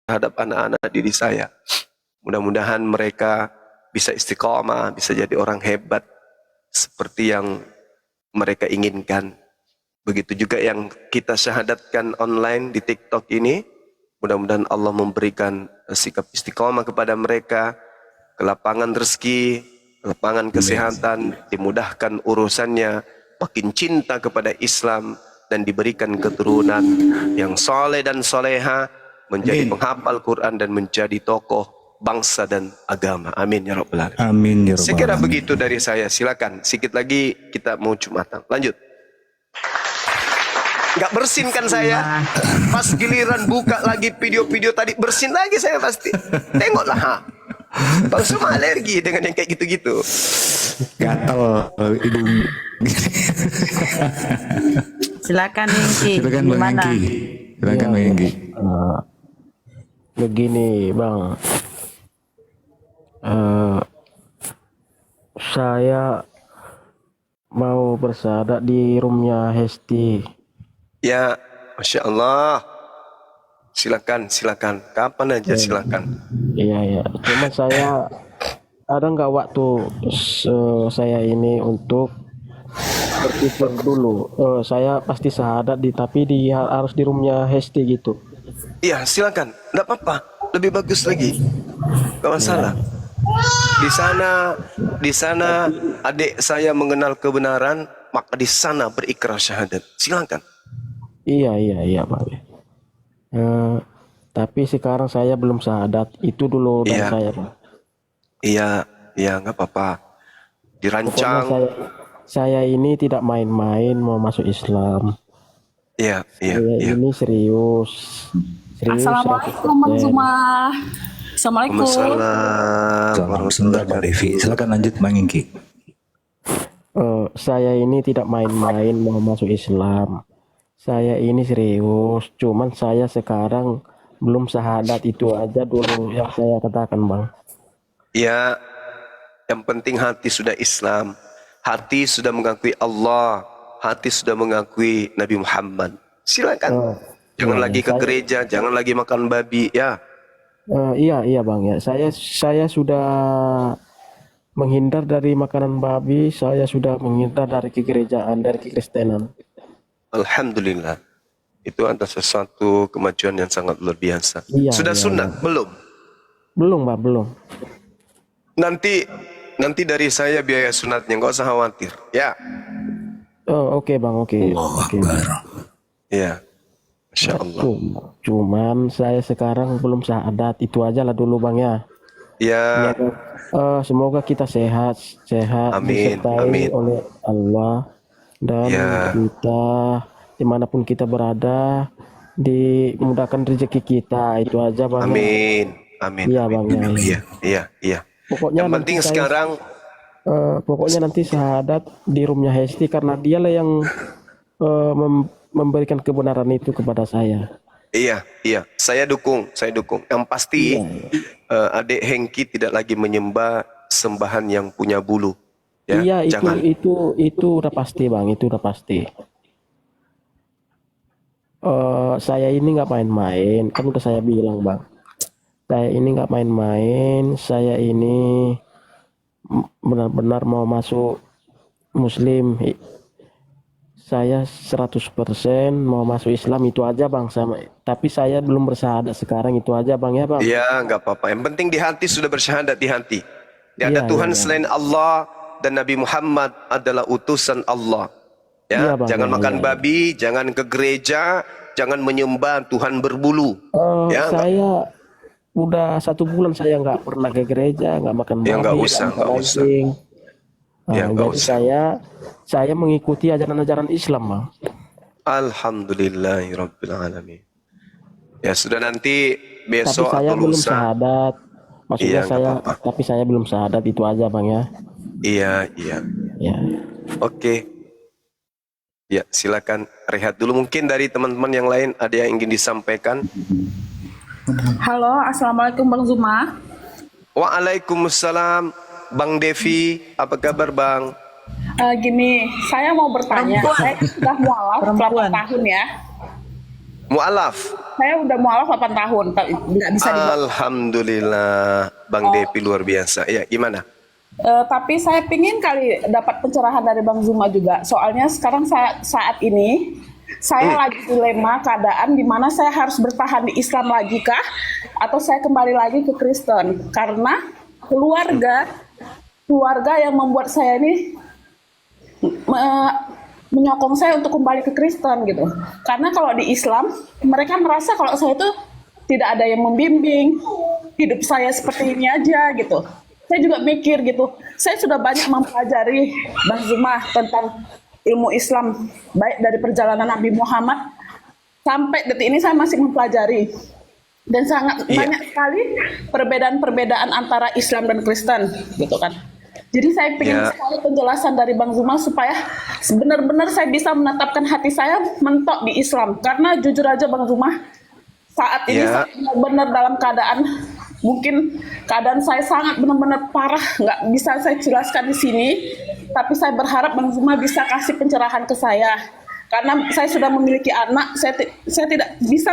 terhadap anak-anak didik saya. Mudah-mudahan mereka bisa istiqomah, bisa jadi orang hebat seperti yang mereka inginkan. Begitu juga yang kita syahadatkan online di TikTok ini. Mudah-mudahan Allah memberikan sikap istiqomah kepada mereka, kelapangan rezeki, kelapangan kesehatan, dimudahkan urusannya, makin cinta kepada Islam, dan diberikan keturunan yang soleh dan soleha, menjadi penghafal Quran dan menjadi tokoh bangsa dan agama. Amin ya rabbal alamin. Amin ya rabbal alamin. Saya kira begitu dari saya. Silakan. Sikit lagi kita mau Jumatan. Lanjut. Nggak bersin kan saya? Pas giliran buka lagi video-video tadi, bersin lagi saya pasti. Tengoklah, ha. Bang Suma alergi dengan yang kayak gitu-gitu. Gatal hidung. Silakan Yengki. Silakan Bang Yengki. Silakan Bang Yengki. Begini Bang, saya mau bersyahadat di roomnya Hesti. Ya, Masya Allah. Silakan, silakan. Kapan aja silakan. Iya. Cuma saya ada nggak waktu saya ini untuk berpikir dulu. Saya pasti syahadat tapi harus di roomnya Hesti gitu. Iya, silakan. Nggak apa-apa. Lebih bagus lagi. Nggak masalah. Di sana adik saya mengenal kebenaran, maka di sana berikrar syahadat. Silakan. Iya Pak. Tapi sekarang saya belum syahadat. Itu dulu dari saya Pak. Iya, nggak apa-apa. Dirancang. Pokoknya saya ini tidak main-main mau masuk Islam. Iya. Ini serius. Assalamualaikum Bang Zuma. Assalamualaikum. Salam sebentar Mbak Devi. Silakan lanjut Bang Yengki. Saya ini tidak main-main mau masuk Islam. Saya ini serius. Cuman saya sekarang belum syahadat, itu aja dulu yang saya katakan Bang. Ya, yang penting hati sudah Islam. Hati sudah mengakui Allah. Hati sudah mengakui Nabi Muhammad. Silakan. Jangan lagi ke gereja, jangan lagi makan babi, ya. Iya Bang ya. Saya sudah menghindar dari makanan babi. Saya sudah menghindar dari kegerejaan, dari kekristenan. Alhamdulillah. Itu adalah sesuatu kemajuan yang sangat luar biasa. Sudah sunnah? Belum? Belum Pak, belum. Nanti dari saya biaya sunatnya, nggak usah khawatir, ya. Oke Bang, oke. Ya, Masya Allah. Cuman saya sekarang belum syahadat, itu aja lah dulu Bang ya. Ya. Semoga kita sehat, disertai oleh Allah, dan kita dimanapun kita berada dimudahkan rezeki kita, itu aja Bang. Amin. Iya Bang. Iya. Pokoknya yang penting sekarang. Pokoknya nanti syahadat di roomnya Hesti, karena dialah yang memberikan kebenaran itu kepada saya. Iya. Saya dukung. Yang pasti adik Hengki tidak lagi menyembah sembahan yang punya bulu. Ya, iya, jangan. itu udah pasti Bang, itu udah pasti. Saya ini nggak main-main, kan udah saya bilang Bang. Saya ini nggak main-main, saya ini benar-benar mau masuk Muslim. Saya 100% mau masuk Islam, itu aja Bang. Tapi saya belum bersyahadat sekarang, itu aja Bang ya Bang. Iya, nggak apa-apa. Yang penting di hati sudah bersyahadat di hati. Tidak ada Tuhan selain Allah, dan Nabi Muhammad adalah utusan Allah. Ya, Bang, jangan makan babi, jangan ke gereja, jangan menyembah Tuhan berbulu. Saya udah 1 bulan saya nggak pernah ke gereja, nggak makan babi. Nggak usah. Jadi saya mengikuti ajaran-ajaran Islam Bang. Alhamdulillahirabbil alamin. Ya sudah, nanti besok tapi saya atau belum lusa. syahadat. Maksudnya tapi saya belum syahadat, itu aja Bang ya. Iya. Oke. Ya, silakan rehat dulu. Mungkin dari teman-teman yang lain ada yang ingin disampaikan. Halo, assalamualaikum Bang Zuma. Waalaikumsalam Bang Devi, apa kabar Bang? Gini, saya mau bertanya. Saya sudah mualaf berapa tahun ya? Mu'alaf. Saya udah mualaf 8 tahun, tapi nggak bisa dibuat. Alhamdulillah, Bang Depi luar biasa. Ya, gimana? Tapi saya pingin kali dapat pencerahan dari Bang Zuma juga. Soalnya sekarang saat ini saya lagi dilema keadaan di mana saya harus bertahan di Islam lagi kah atau saya kembali lagi ke Kristen karena keluarga yang membuat saya ini menyokong saya untuk kembali ke Kristen gitu. Karena kalau di Islam mereka merasa kalau saya itu tidak ada yang membimbing, hidup saya seperti ini aja gitu. Saya juga mikir gitu, saya sudah banyak mempelajari Bang Zuma tentang ilmu Islam, baik dari perjalanan Nabi Muhammad, sampai detik ini saya masih mempelajari. Dan sangat banyak sekali perbedaan-perbedaan antara Islam dan Kristen, gitu kan. Jadi saya ingin sekali penjelasan dari Bang Zuma supaya benar-benar saya bisa menetapkan hati saya mentok di Islam. Karena jujur aja Bang Zuma, saat ini saya benar-benar dalam keadaan, mungkin keadaan saya sangat benar-benar parah, nggak bisa saya jelaskan di sini. Tapi saya berharap Bang Zuma bisa kasih pencerahan ke saya. Karena saya sudah memiliki anak, saya tidak bisa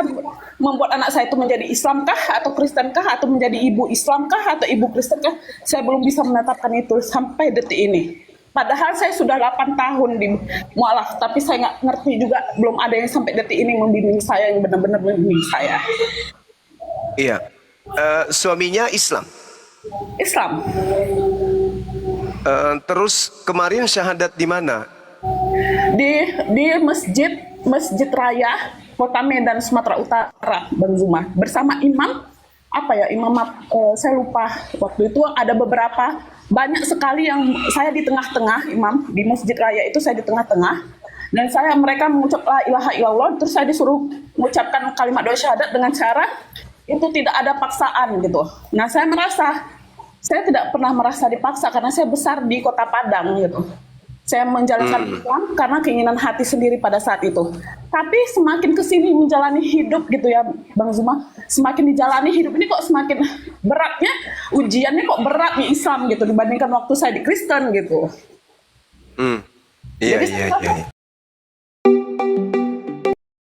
membuat anak saya itu menjadi Islamkah atau Kristenkah atau menjadi ibu Islamkah atau ibu Kristenkah. Saya belum bisa menetapkan itu sampai detik ini. Padahal saya sudah 8 tahun di mualaf, tapi saya nggak ngerti juga, belum ada yang sampai detik ini membimbing saya, yang benar-benar membimbing saya. Iya. Suaminya Islam. Islam. Terus kemarin syahadat di mana? Di Masjid Raya Kota Medan Sumatera Utara, Bang Zuma, bersama imam saya lupa. Waktu itu ada banyak sekali yang saya di tengah-tengah, imam di Masjid Raya itu saya di tengah-tengah, dan mereka mengucap la ilaha illallah, terus saya disuruh mengucapkan kalimat doa syahadat dengan cara itu tidak ada paksaan gitu. Nah, saya tidak pernah merasa dipaksa karena saya besar di Kota Padang gitu. Saya menjalankan Islam karena keinginan hati sendiri pada saat itu. Tapi semakin kesini menjalani hidup gitu ya Bang Zuma, semakin dijalani hidup ini kok semakin beratnya, ujiannya kok berat nih Islam gitu dibandingkan waktu saya di Kristen gitu. Iya.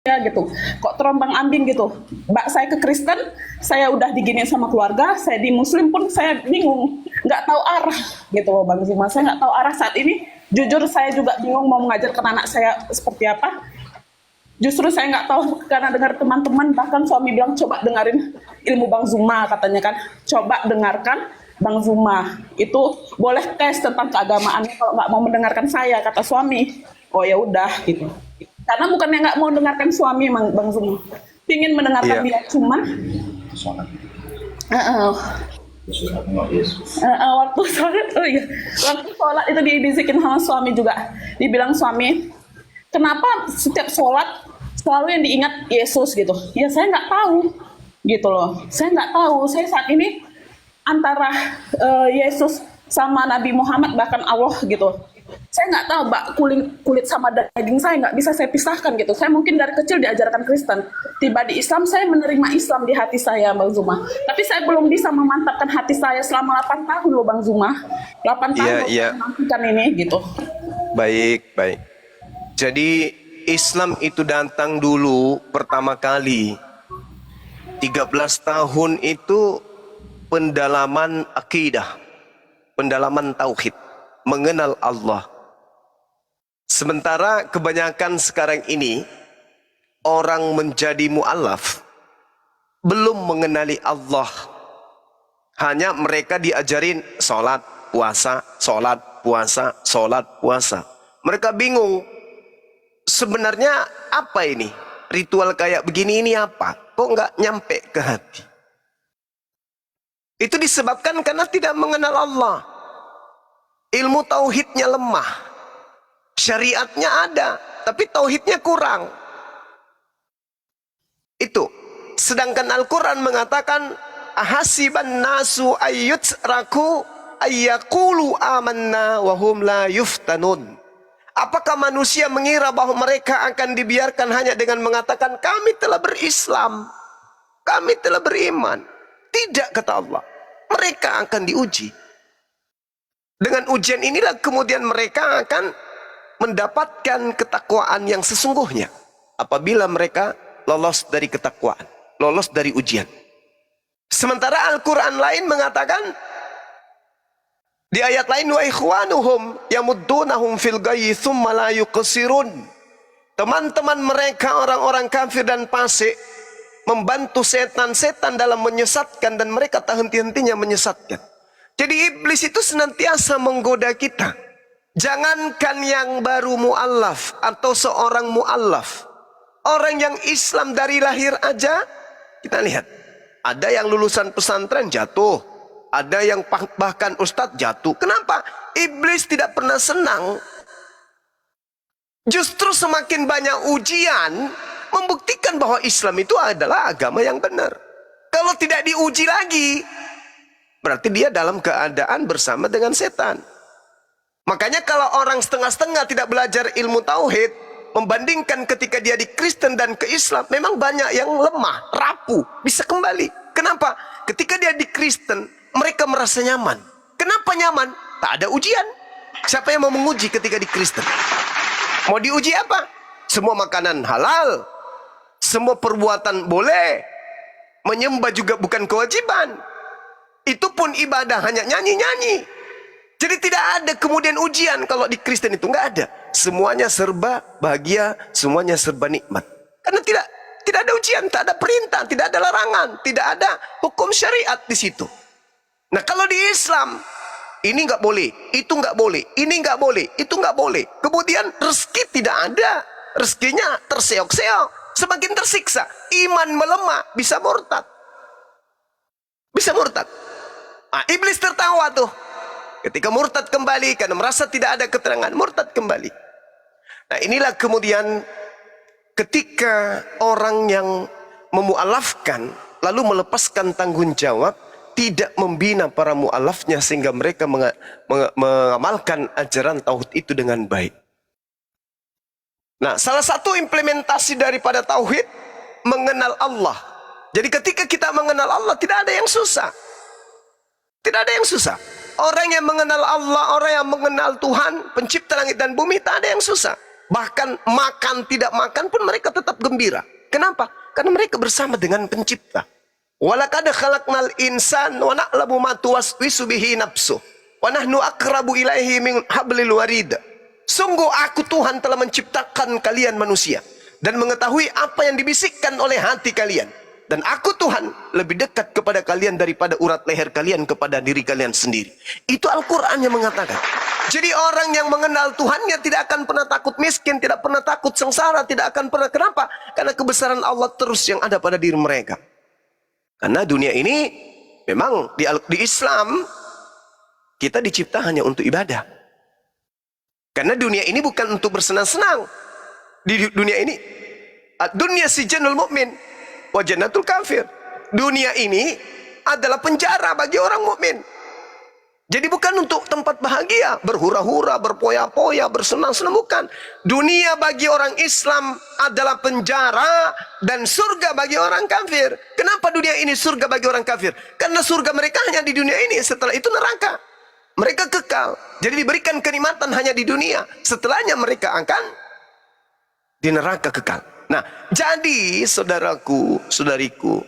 Ya gitu, kok terombang ambing gitu. Mbak saya ke Kristen, saya udah diginiin sama keluarga, saya di Muslim pun saya bingung, nggak tahu arah gitu loh Bang Zuma. Saya nggak tahu arah saat ini. Jujur saya juga bingung mau mengajarkan anak saya seperti apa. Justru saya nggak tahu karena dengar teman-teman, bahkan suami bilang coba dengerin ilmu Bang Zuma katanya kan. Coba dengarkan Bang Zuma, itu boleh tes tentang keagamaannya kalau nggak mau mendengarkan saya, kata suami. Oh ya udah gitu. Karena bukannya nggak mau dengarkan suami Bang Zuma, ingin mendengarkan dia, cuman waktu sholat itu dibisikin sama suami juga, dibilang suami, kenapa setiap sholat selalu yang diingat Yesus gitu. Ya saya nggak tahu gitu loh, saya nggak tahu, saya saat ini antara Yesus sama Nabi Muhammad bahkan Allah gitu. Saya nggak tahu, Mbak, kulit sama daging saya nggak bisa saya pisahkan gitu. Saya mungkin dari kecil diajarkan Kristen. Tiba di Islam, saya menerima Islam di hati saya, Bang Zuma. Tapi saya belum bisa memantapkan hati saya selama 8 tahun loh, Bang Zuma. 8 tahun menantikan ini gitu. Baik. Jadi Islam itu datang dulu pertama kali 13 tahun itu pendalaman akidah, pendalaman tauhid, mengenal Allah. Sementara kebanyakan sekarang ini orang menjadi mu'alaf belum mengenali Allah. Hanya mereka diajarin sholat, puasa, sholat, puasa, sholat, puasa. Mereka bingung, sebenarnya apa ini? Ritual kayak begini ini apa? Kok nggak nyampe ke hati? Itu disebabkan karena tidak mengenal Allah. Ilmu tauhidnya lemah. Syariatnya ada, tapi tauhidnya kurang. Itu. Sedangkan Al-Quran mengatakan, ahasiban nasu ayyutraku ayyakulu amanna wahum la yuftanun. Apakah manusia mengira bahwa mereka akan dibiarkan hanya dengan mengatakan kami telah berislam, kami telah beriman? Tidak, kata Allah. Mereka akan diuji. Dengan ujian inilah kemudian mereka akan mendapatkan ketakwaan yang sesungguhnya. Apabila mereka lolos dari ketakwaan, lolos dari ujian. Sementara Al-Quran lain mengatakan di ayat lain, wa ikhwanuhum yamuddunahum fil ghayyi tsumma la yuqsirun. Teman-teman mereka orang-orang kafir dan fasik membantu setan-setan dalam menyesatkan, dan mereka tak henti-hentinya menyesatkan. Jadi iblis itu senantiasa menggoda kita. Jangankan yang baru mu'allaf atau seorang mu'allaf, orang yang Islam dari lahir aja, kita lihat, ada yang lulusan pesantren jatuh, ada yang bahkan ustadz jatuh. Kenapa? Iblis tidak pernah senang. Justru semakin banyak ujian membuktikan bahwa Islam itu adalah agama yang benar. Kalau tidak diuji lagi, berarti dia dalam keadaan bersama dengan setan. Makanya kalau orang setengah-setengah tidak belajar ilmu tauhid, membandingkan ketika dia di Kristen dan ke Islam, memang banyak yang lemah, rapuh, bisa kembali. Kenapa? Ketika dia di Kristen, mereka merasa nyaman. Kenapa nyaman? Tak ada ujian. Siapa yang mau menguji ketika di Kristen? Mau diuji apa? Semua makanan halal, semua perbuatan boleh, menyembah juga bukan kewajiban. Itu pun ibadah, hanya nyanyi-nyanyi. Jadi tidak ada kemudian ujian kalau di Kristen itu, nggak ada. Semuanya serba bahagia, semuanya serba nikmat. Karena tidak ada ujian, tak ada perintah, tidak ada larangan, tidak ada hukum syariat di situ. Nah kalau di Islam, ini nggak boleh, itu nggak boleh, ini nggak boleh, itu nggak boleh. Kemudian rezeki tidak ada, rezekinya terseok-seok, semakin tersiksa. Iman melemah, bisa murtad, bisa murtad. Nah, iblis tertawa tuh. Ketika murtad kembali, karena merasa tidak ada keterangan, murtad kembali. Nah inilah kemudian ketika orang yang memualafkan, lalu melepaskan tanggung jawab, tidak membina para mu'alafnya sehingga mereka mengamalkan ajaran tauhid itu dengan baik. Nah, salah satu implementasi daripada tauhid, mengenal Allah. Jadi ketika kita mengenal Allah, tidak ada yang susah. Tidak ada yang susah. Orang yang mengenal Allah, orang yang mengenal Tuhan, pencipta langit dan bumi, tak ada yang susah. Bahkan makan tidak makan pun mereka tetap gembira. Kenapa? Karena mereka bersama dengan pencipta. Walaqad khalaqnal insan wa na'lamu ma tuwaswisu bihi nafsuh wa nahnu aqrabu ilaihi min hablil warid. Sungguh aku Tuhan telah menciptakan kalian manusia dan mengetahui apa yang dibisikkan oleh hati kalian, dan aku Tuhan lebih dekat kepada kalian daripada urat leher kalian kepada diri kalian sendiri. Itu Al-Qur'an yang mengatakan. Jadi orang yang mengenal Tuhannya tidak akan pernah takut miskin, tidak pernah takut sengsara, tidak akan pernah. Kenapa? Karena kebesaran Allah terus yang ada pada diri mereka. Karena dunia ini memang di Islam kita dicipta hanya untuk ibadah. Karena dunia ini bukan untuk bersenang-senang. Di dunia ini, dunia sijanul mukmin wa jannatul kafir. Dunia ini adalah penjara bagi orang mukmin. Jadi bukan untuk tempat bahagia, berhura-hura, berpoya-poya, bersenang-senang, bukan. Dunia bagi orang Islam adalah penjara dan surga bagi orang kafir. Kenapa dunia ini surga bagi orang kafir? Karena surga mereka hanya di dunia ini, setelah itu neraka. Mereka kekal. Jadi diberikan kenikmatan hanya di dunia. Setelahnya mereka akan di neraka kekal. Nah, jadi saudaraku, saudariku,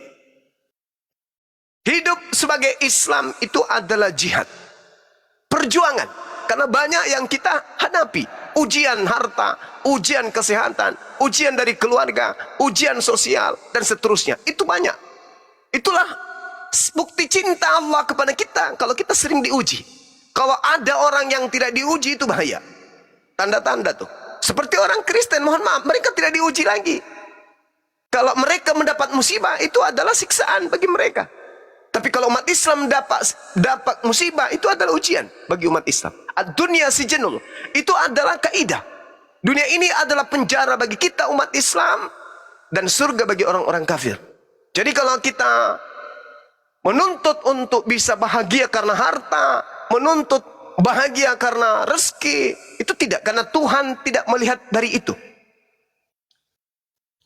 hidup sebagai Islam itu adalah jihad. Perjuangan. Karena banyak yang kita hadapi. Ujian harta, ujian kesehatan, ujian dari keluarga, ujian sosial, dan seterusnya. Itu banyak. Itulah bukti cinta Allah kepada kita kalau kita sering diuji. Kalau ada orang yang tidak diuji, itu bahaya. Tanda-tanda tuh. Seperti orang Kristen, mohon maaf, mereka tidak diuji lagi. Kalau mereka mendapat musibah, itu adalah siksaan bagi mereka. Tapi kalau umat Islam dapat musibah, itu adalah ujian bagi umat Islam. Ad-dunya sijanul, itu adalah kaidah. Dunia ini adalah penjara bagi kita umat Islam dan surga bagi orang-orang kafir. Jadi kalau kita menuntut untuk bisa bahagia karena harta, menuntut bahagia karena rezeki, itu tidak, karena Tuhan tidak melihat dari itu.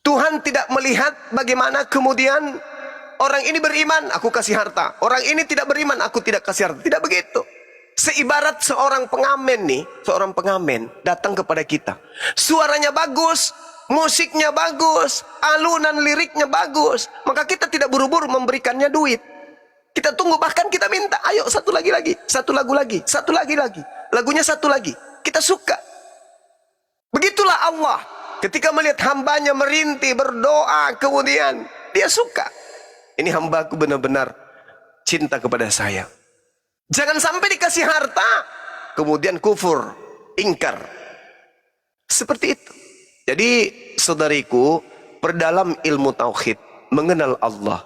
Tuhan tidak melihat bagaimana kemudian orang ini beriman, aku kasih harta. Orang ini tidak beriman, aku tidak kasih harta. Tidak begitu. Seibarat seorang pengamen nih, seorang pengamen datang kepada kita. Suaranya bagus, musiknya bagus, alunan liriknya bagus, maka kita tidak buru-buru memberikannya duit. Kita tunggu, bahkan kita minta, ayo satu lagi, satu lagu lagi, satu lagi, lagunya satu lagi. Kita suka. Begitulah Allah. Ketika melihat hambanya merintih, berdoa, kemudian dia suka. Ini hambaku benar-benar cinta kepada saya. Jangan sampai dikasih harta, kemudian kufur, ingkar. Seperti itu. Jadi saudariku, perdalam ilmu tauhid, mengenal Allah.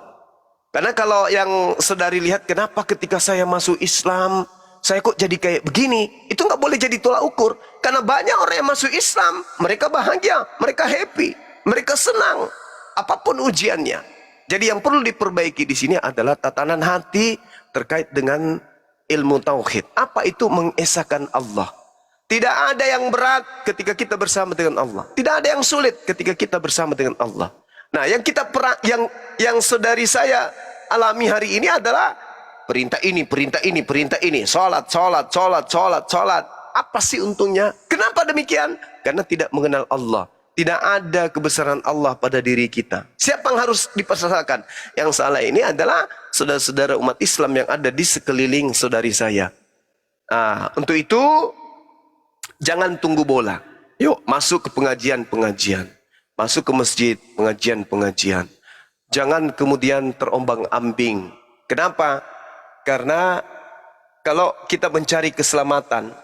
Karena kalau yang saudari lihat, kenapa ketika saya masuk Islam, saya kok jadi kayak begini? Itu nggak boleh jadi tolak ukur. Karena banyak orang yang masuk Islam, mereka bahagia, mereka happy, mereka senang. Apapun ujiannya. Jadi yang perlu diperbaiki di sini adalah tatanan hati terkait dengan ilmu tauhid. Apa itu mengesahkan Allah? Tidak ada yang berat ketika kita bersama dengan Allah. Tidak ada yang sulit ketika kita bersama dengan Allah. Nah, yang saudari saya alami hari ini adalah perintah ini, perintah ini, perintah ini. Sholat. Apa sih untungnya? Kenapa demikian? Karena tidak mengenal Allah. Tidak ada kebesaran Allah pada diri kita. Siapa yang harus dipersalahkan? Yang salah ini adalah saudara-saudara umat Islam yang ada di sekeliling saudari saya. Untuk itu, jangan tunggu bola. Yuk, masuk ke pengajian-pengajian. Masuk ke masjid, pengajian-pengajian. Jangan kemudian terombang-ambing. Kenapa? Karena kalau kita mencari keselamatan,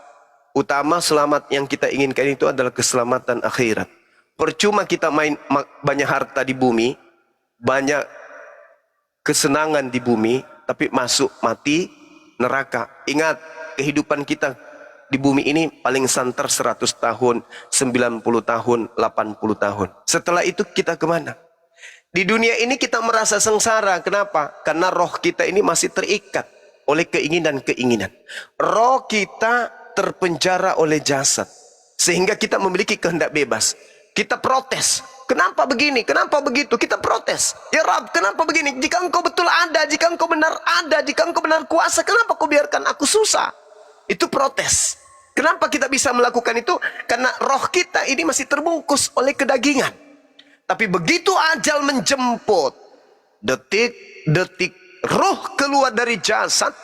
utama selamat yang kita inginkan itu adalah keselamatan akhirat. Percuma kita banyak harta di bumi, banyak kesenangan di bumi, tapi masuk mati neraka. Ingat, kehidupan kita di bumi ini paling santer 100 tahun, 90 tahun, 80 tahun. Setelah itu kita kemana? Di dunia ini kita merasa sengsara. Kenapa? Karena roh kita ini masih terikat oleh keinginan-keinginan. Roh kita terpenjara oleh jasad. Sehingga kita memiliki kehendak bebas. Kita protes. Kenapa begini? Kenapa begitu? Kita protes. Ya Rabb, kenapa begini? Jika engkau betul ada, jika engkau benar ada, jika engkau benar kuasa, kenapa kau biarkan aku susah? Itu protes. Kenapa kita bisa melakukan itu? Karena roh kita ini masih terbungkus oleh kedagingan. Tapi begitu ajal menjemput, detik-detik roh keluar dari jasad,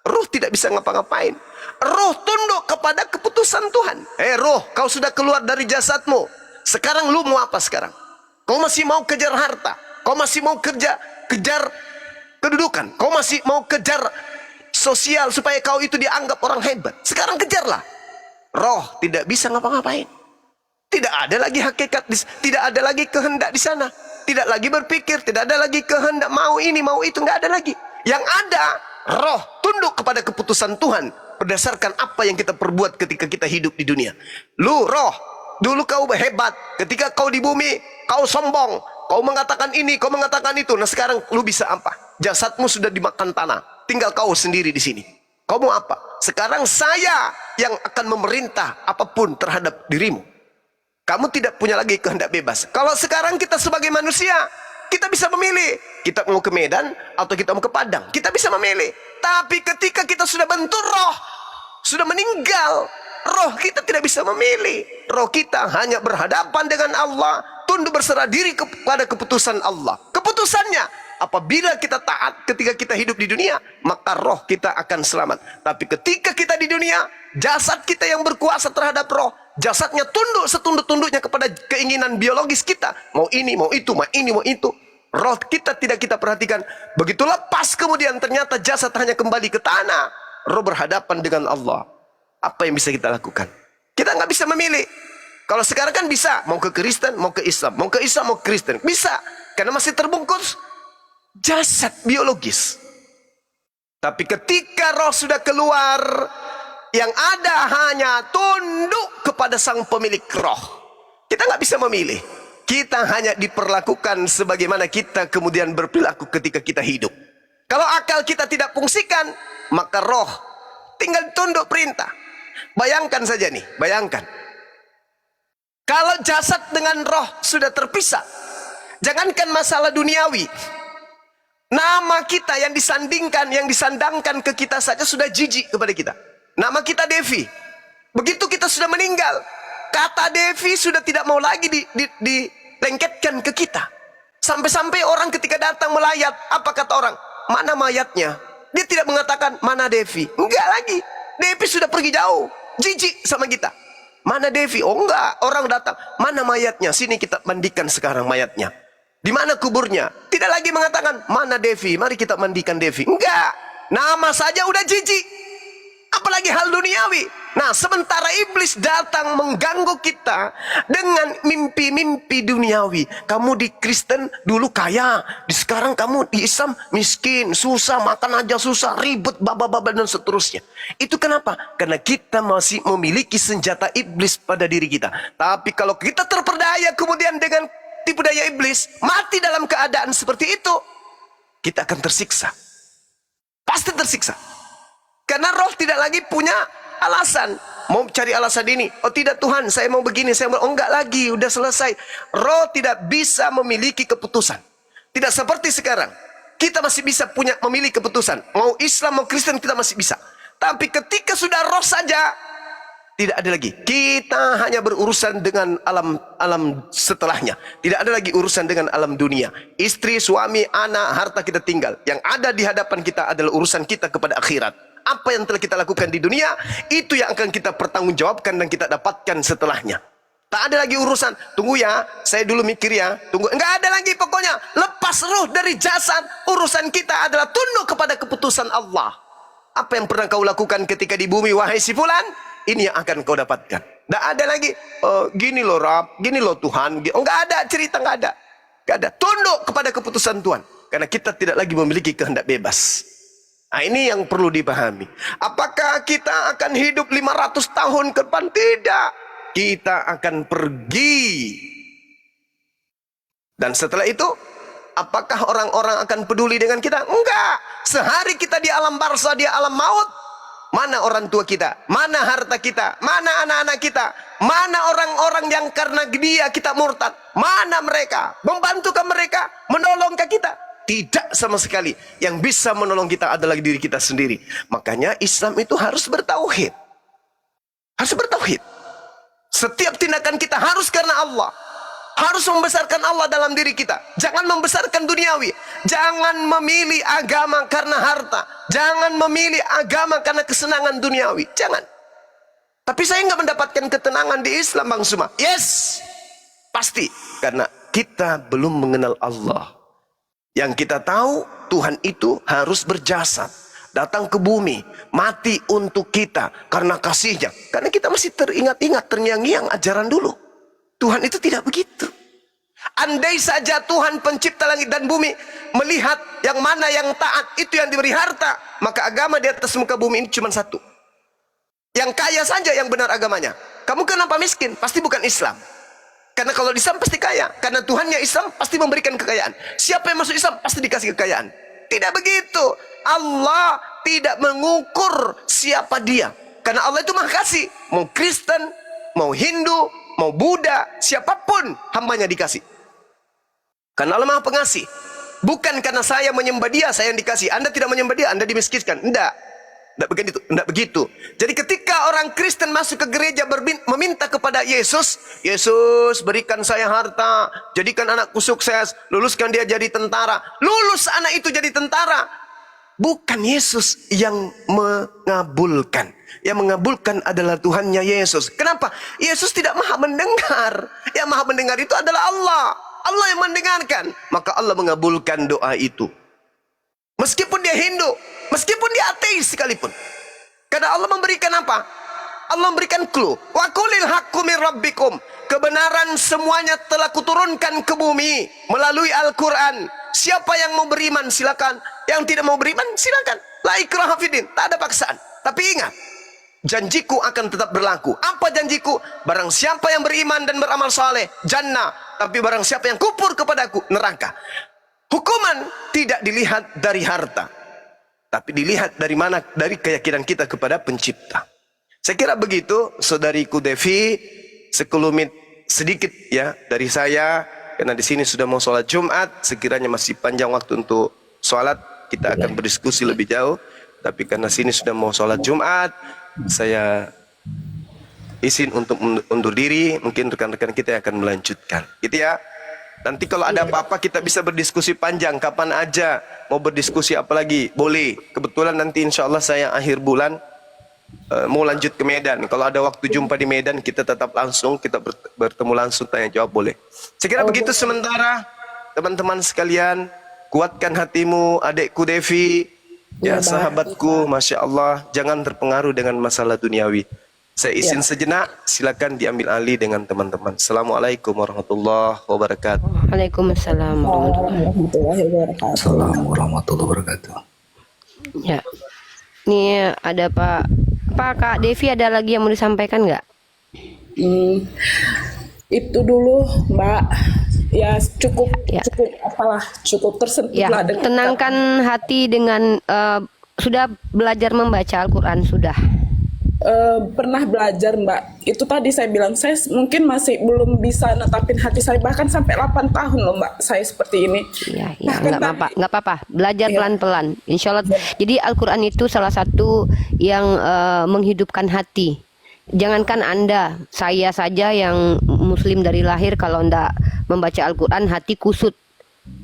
roh tidak bisa ngapa-ngapain. Roh tunduk kepada keputusan Tuhan. Roh, kau sudah keluar dari jasadmu. Sekarang lu mau apa sekarang? Kau masih mau kejar harta? Kau masih mau kejar kedudukan? Kau masih mau kejar sosial supaya kau itu dianggap orang hebat? Sekarang kejarlah. Roh tidak bisa ngapa-ngapain. Tidak ada lagi hakikat, tidak ada lagi kehendak di sana. Tidak lagi berpikir, tidak ada lagi kehendak mau ini, mau itu, nggak ada lagi. Yang ada, roh tunduk kepada keputusan Tuhan berdasarkan apa yang kita perbuat ketika kita hidup di dunia. Lu roh, dulu kau hebat, ketika kau di bumi, kau sombong, kau mengatakan ini, kau mengatakan itu. Nah sekarang lu bisa apa? Jasadmu sudah dimakan tanah, tinggal kau sendiri di sini. Kau mau apa? Sekarang saya yang akan memerintah apapun terhadap dirimu. Kamu tidak punya lagi kehendak bebas. Kalau sekarang kita sebagai manusia, kita bisa memilih. Kita mau ke Medan atau kita mau ke Padang. Kita bisa memilih. Tapi ketika kita sudah bentur roh, sudah meninggal, roh kita tidak bisa memilih. Roh kita hanya berhadapan dengan Allah, tunduk berserah diri kepada keputusan Allah. Keputusannya, apabila kita taat ketika kita hidup di dunia, maka roh kita akan selamat. Tapi ketika kita di dunia, jasad kita yang berkuasa terhadap roh, jasadnya tunduk setunduk-tunduknya kepada keinginan biologis kita. Mau ini, mau itu, mau ini, mau itu. Roh kita tidak kita perhatikan. Begitu lepas kemudian ternyata jasad hanya kembali ke tanah. Roh berhadapan dengan Allah. Apa yang bisa kita lakukan? Kita nggak bisa memilih. Kalau sekarang kan bisa. Mau ke Kristen, mau ke Islam. Mau ke Islam, mau ke Kristen. Bisa. Karena masih terbungkus jasad biologis. Tapi ketika roh sudah keluar, yang ada hanya tunduk kepada sang pemilik roh. Kita nggak bisa memilih. Kita hanya diperlakukan sebagaimana kita kemudian berperilaku ketika kita hidup. Kalau akal kita tidak fungsikan, maka roh tinggal tunduk perintah. Bayangkan saja nih, bayangkan. Kalau jasad dengan roh sudah terpisah, jangankan masalah duniawi, nama kita yang disandingkan, yang disandangkan ke kita saja sudah jijik kepada kita. Nama kita Devi. Begitu kita sudah meninggal, kata Devi sudah tidak mau lagi dilengketkan ke kita. Sampai-sampai orang ketika datang melayat, apa kata orang? Mana mayatnya? Dia tidak mengatakan mana Devi. Enggak lagi. Devi sudah pergi jauh. Jijik sama kita. Mana Devi? Oh enggak. Orang datang. Mana mayatnya? Sini kita mandikan sekarang mayatnya. Di mana kuburnya? Tidak lagi mengatakan mana Devi. Mari kita mandikan Devi. Enggak. Nama saja udah jijik. Apalagi hal duniawi. Nah, sementara iblis datang mengganggu kita dengan mimpi-mimpi duniawi. Kamu di Kristen dulu kaya, sekarang kamu di Islam miskin, susah, makan aja susah, ribet, baba-baba dan seterusnya. Itu kenapa? Karena kita masih memiliki senjata iblis pada diri kita. Tapi kalau kita terperdaya kemudian dengan tipu daya iblis, mati dalam keadaan seperti itu, kita akan tersiksa. Pasti tersiksa. Karena roh tidak lagi punya alasan. Mau cari alasan ini. Oh tidak Tuhan, saya mau begini, saya mau. Oh enggak lagi, udah selesai. Roh tidak bisa memiliki keputusan. Tidak seperti sekarang. Kita masih bisa memilih keputusan. Mau Islam, mau Kristen, kita masih bisa. Tapi ketika sudah roh saja, tidak ada lagi. Kita hanya berurusan dengan alam setelahnya. Tidak ada lagi urusan dengan alam dunia. Istri, suami, anak, harta kita tinggal. Yang ada di hadapan kita adalah urusan kita kepada akhirat. Apa yang telah kita lakukan di dunia, itu yang akan kita pertanggungjawabkan dan kita dapatkan setelahnya. Tak ada lagi urusan, tunggu ya, saya dulu mikir ya, tunggu. Enggak ada lagi pokoknya. Lepas ruh dari jasad, urusan kita adalah tunduk kepada keputusan Allah. Apa yang pernah kau lakukan ketika di bumi, wahai si fulan? Ini yang akan kau dapatkan. Tidak ada lagi, gini loh Rab, gini loh Tuhan. Enggak ada cerita, enggak ada. Enggak ada. Tunduk kepada keputusan Tuhan. Karena kita tidak lagi memiliki kehendak bebas. Nah, ini yang perlu dipahami. Apakah kita akan hidup 500 tahun ke depan? Tidak. Kita akan pergi. Dan setelah itu, apakah orang-orang akan peduli dengan kita? Enggak. Sehari kita di alam barzah, di alam maut, mana orang tua kita? Mana harta kita? Mana anak-anak kita? Mana orang-orang yang karena dia kita murtad? Mana mereka? Membantukah mereka? Menolongkah kita? Tidak sama sekali. Yang bisa menolong kita adalah diri kita sendiri. Makanya Islam itu harus bertauhid. Harus bertauhid. Setiap tindakan kita harus karena Allah. Harus membesarkan Allah dalam diri kita. Jangan membesarkan duniawi. Jangan memilih agama karena harta. Jangan memilih agama karena kesenangan duniawi. Jangan. Tapi saya nggak mendapatkan ketenangan di Islam, Bang Suma. Yes. Pasti. Karena kita belum mengenal Allah. Yang kita tahu Tuhan itu harus berjasad, datang ke bumi, mati untuk kita karena kasihnya. Karena kita masih teringat-ingat, terngiang-ngiang ajaran dulu. Tuhan itu tidak begitu. Andai saja Tuhan pencipta langit dan bumi melihat yang mana yang taat, itu yang diberi harta, maka agama di atas muka bumi ini cuma satu. Yang kaya saja yang benar agamanya. Kamu kenapa miskin? Pasti bukan Islam. Karena kalau Islam pasti kaya. Karena Tuhannya Islam pasti memberikan kekayaan. Siapa yang masuk Islam pasti dikasih kekayaan. Tidak begitu. Allah tidak mengukur siapa dia. Karena Allah itu maha kasih. Mau Kristen, mau Hindu, mau Buddha, siapapun hambanya dikasih. Karena Allah maha pengasih. Bukan karena saya menyembah dia, saya yang dikasih. Anda tidak menyembah dia, Anda dimiskinkan. Tidak begitu. Jadi ketika orang Kristen masuk ke gereja meminta kepada Yesus, Yesus berikan saya harta, jadikan anakku sukses, luluskan dia jadi tentara. Lulus anak itu jadi tentara. Bukan Yesus yang mengabulkan. Yang mengabulkan adalah Tuhannya Yesus. Kenapa? Yesus tidak maha mendengar. Yang maha mendengar itu adalah Allah. Allah yang mendengarkan. Maka Allah mengabulkan doa itu. Meskipun dia Hindu, meskipun dia ateis sekalipun. Karena Allah memberikan apa? Allah memberikan clue. Wa qulil haqqu mir rabbikum. Kebenaran semuanya telah kuturunkan ke bumi melalui Al-Quran. Siapa yang mau beriman silakan. Yang tidak mau beriman silakan. La ikraha fiddin, tak ada paksaan. Tapi ingat, janjiku akan tetap berlaku. Apa janjiku? Barang siapa yang beriman dan beramal saleh, jannah. Tapi barang siapa yang kufur kepadaku, neraka. Hukuman tidak dilihat dari harta, tapi dilihat dari mana? Dari keyakinan kita kepada pencipta. Saya kira begitu, saudariku Devi. Sekelumit sedikit ya dari saya, karena di sini sudah mau sholat Jumat. Sekiranya masih panjang waktu untuk sholat, kita akan berdiskusi lebih jauh. Tapi karena sini sudah mau sholat Jumat, saya izin untuk undur diri. Mungkin rekan-rekan kita yang akan melanjutkan. Gitu ya. Nanti kalau ada apa-apa kita bisa berdiskusi panjang. Kapan aja mau berdiskusi apa lagi? Boleh. Kebetulan nanti insya Allah saya akhir bulan mau lanjut ke Medan. Kalau ada waktu jumpa di Medan, kita tetap langsung, kita bertemu langsung, tanya jawab boleh. Saya kira begitu sementara. Teman-teman sekalian, kuatkan hatimu, adikku Devi. Ya, sahabatku, Masya Allah, jangan terpengaruh dengan masalah duniawi. Saya izin sejenak, silakan diambil alih dengan teman-teman. Assalamualaikum warahmatullahi wabarakatuh. Waalaikumsalam warahmatullahi wabarakatuh. Assalamualaikum warahmatullahi wabarakatuh. Ya, ini ada Kak Devi, ada lagi yang mau disampaikan nggak? Itu dulu Mbak, ya cukup Ya. cukup tersentuh Ya, lah dengan tenangkan hati dengan sudah belajar membaca Al-Quran sudah. pernah belajar Mbak. Itu tadi saya bilang, saya mungkin masih belum bisa netapin hati saya, bahkan sampai 8 tahun loh Mbak saya seperti ini. Ya, Bahkan nggak apa-apa. Belajar pelan-pelan. Insya Allah. Jadi Al-Quran itu salah satu yang menghidupkan hati. Jangankan Anda, saya saja yang Muslim dari lahir, kalau ndak membaca Al-Quran hati kusut.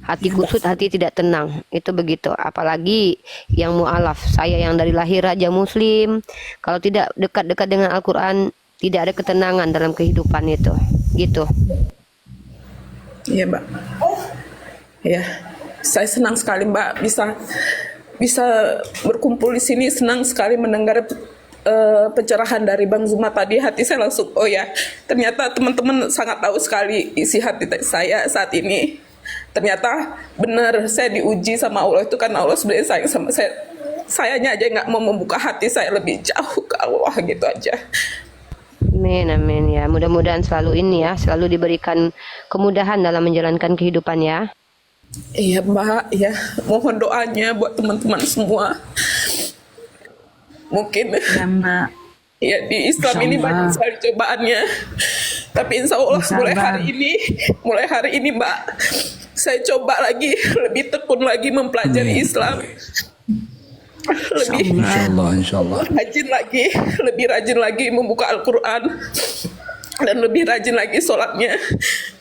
Hati kusut, hati tidak tenang. Itu begitu. Apalagi yang mu'alaf. Saya yang dari lahir aja Muslim. Kalau tidak dekat-dekat dengan Al-Quran, tidak ada ketenangan dalam kehidupan itu. Gitu. Iya Mbak. Ya, saya senang sekali Mbak bisa berkumpul di sini. Senang sekali mendengar pencerahan dari Bang Zuma tadi. Hati saya langsung, oh ya, ternyata teman-teman sangat tahu sekali isi hati saya saat ini. Ternyata benar saya diuji sama Allah itu karena Allah sebenarnya sayang sama saya. Sayanya aja nggak mau membuka hati saya lebih jauh ke Allah, gitu aja. Amin, amin ya. Mudah-mudahan selalu ini ya, selalu diberikan kemudahan dalam menjalankan kehidupan ya. Iya Mbak, ya mohon doanya buat teman-teman semua. Mungkin Ya Mbak. ya di Islam ini Insya Allah. banyak sekali cobaannya. Tapi insya Allah mulai Bersabar. hari ini Mbak, saya coba lagi, lebih tekun lagi mempelajari Islam. Lebih Insyaallah. lebih rajin lagi membuka Al-Quran. Dan lebih rajin lagi sholatnya.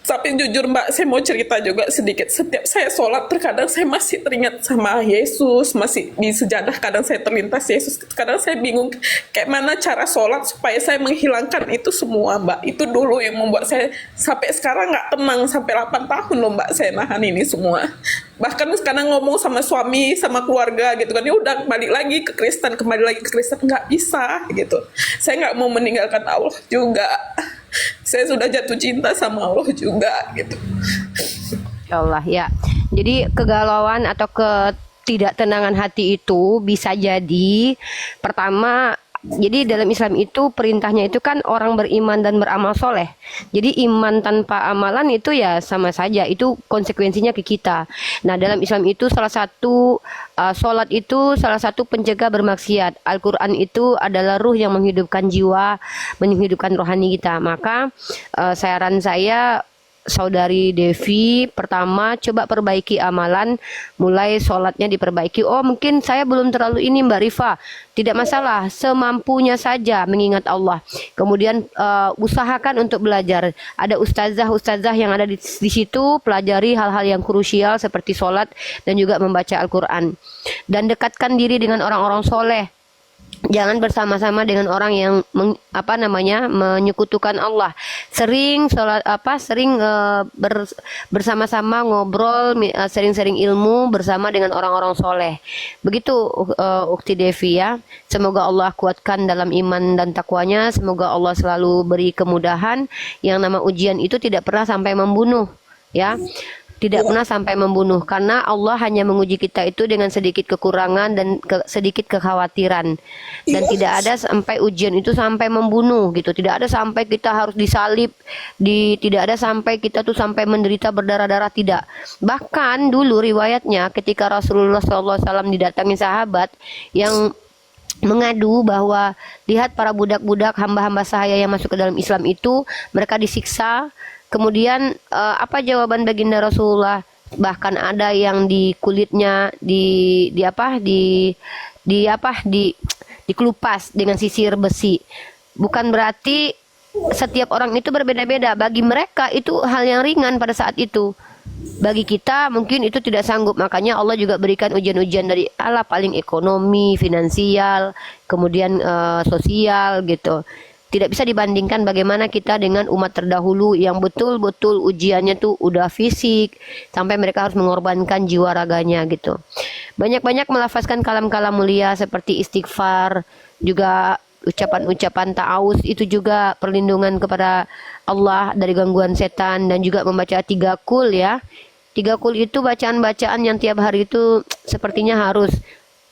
Tapi jujur Mbak, saya mau cerita juga sedikit. Setiap saya sholat, terkadang saya masih teringat sama Yesus. Masih di sejadah kadang saya terlintas Yesus. Kadang saya bingung kayak mana cara sholat supaya saya menghilangkan itu semua Mbak. Itu dulu yang membuat saya sampai sekarang nggak tenang. Sampai 8 tahun loh Mbak saya nahan ini semua. Bahkan sekarang ngomong sama suami, sama keluarga gitu kan, ya udah kembali lagi ke Kristen, nggak bisa gitu. Saya nggak mau meninggalkan Allah juga. Saya sudah jatuh cinta sama Allah juga gitu. Insya Allah ya. Jadi kegalauan atau ketidaktenangan hati itu bisa jadi pertama. Jadi dalam Islam itu perintahnya itu kan orang beriman dan beramal soleh. Jadi iman tanpa amalan itu ya sama saja. Itu konsekuensinya ke kita. Nah dalam Islam itu salah satu sholat itu salah satu pencegah bermaksiat. Al-Quran itu adalah ruh yang menghidupkan jiwa, menghidupkan rohani kita. Maka saran saya, Saudari Devi, pertama coba perbaiki amalan, mulai sholatnya diperbaiki. Oh mungkin saya belum terlalu ini Mbak Rifa, tidak masalah, semampunya saja mengingat Allah. Kemudian usahakan untuk belajar. Ada ustazah yang ada di situ, pelajari hal-hal yang krusial seperti sholat dan juga membaca Al-Quran. Dan dekatkan diri dengan orang-orang soleh. Jangan bersama-sama dengan orang yang menyekutukan Allah. Sering bersama-sama ngobrol, sering-sering ilmu bersama dengan orang-orang soleh. Begitu Ukti Devi ya. Semoga Allah kuatkan dalam iman dan takwanya. Semoga Allah selalu beri kemudahan. Yang nama ujian itu tidak pernah sampai membunuh ya. Tidak pernah sampai membunuh, karena Allah hanya menguji kita itu dengan sedikit kekurangan dan sedikit kekhawatiran, dan tidak ada sampai ujian itu sampai membunuh gitu. Tidak ada sampai kita harus disalib, tidak ada sampai kita tuh sampai menderita berdarah-darah, tidak. Bahkan dulu riwayatnya ketika Rasulullah SAW didatangi sahabat yang mengadu bahwa lihat para budak-budak hamba-hamba saya yang masuk ke dalam Islam itu mereka disiksa. Kemudian apa jawaban baginda Rasulullah? Bahkan ada yang di kulitnya dikelupas dengan sisir besi. Bukan berarti setiap orang itu berbeda-beda. Bagi mereka itu hal yang ringan pada saat itu. Bagi kita mungkin itu tidak sanggup. Makanya Allah juga berikan ujian-ujian dari Allah, paling ekonomi, finansial, kemudian sosial gitu. Tidak bisa dibandingkan bagaimana kita dengan umat terdahulu yang betul-betul ujiannya tuh udah fisik sampai mereka harus mengorbankan jiwa raganya gitu. Banyak-banyak melafazkan kalam-kalam mulia seperti istighfar, juga ucapan-ucapan ta'awuz, itu juga perlindungan kepada Allah dari gangguan setan, dan juga membaca 3 kul ya. 3 kul itu bacaan-bacaan yang tiap hari itu sepertinya harus.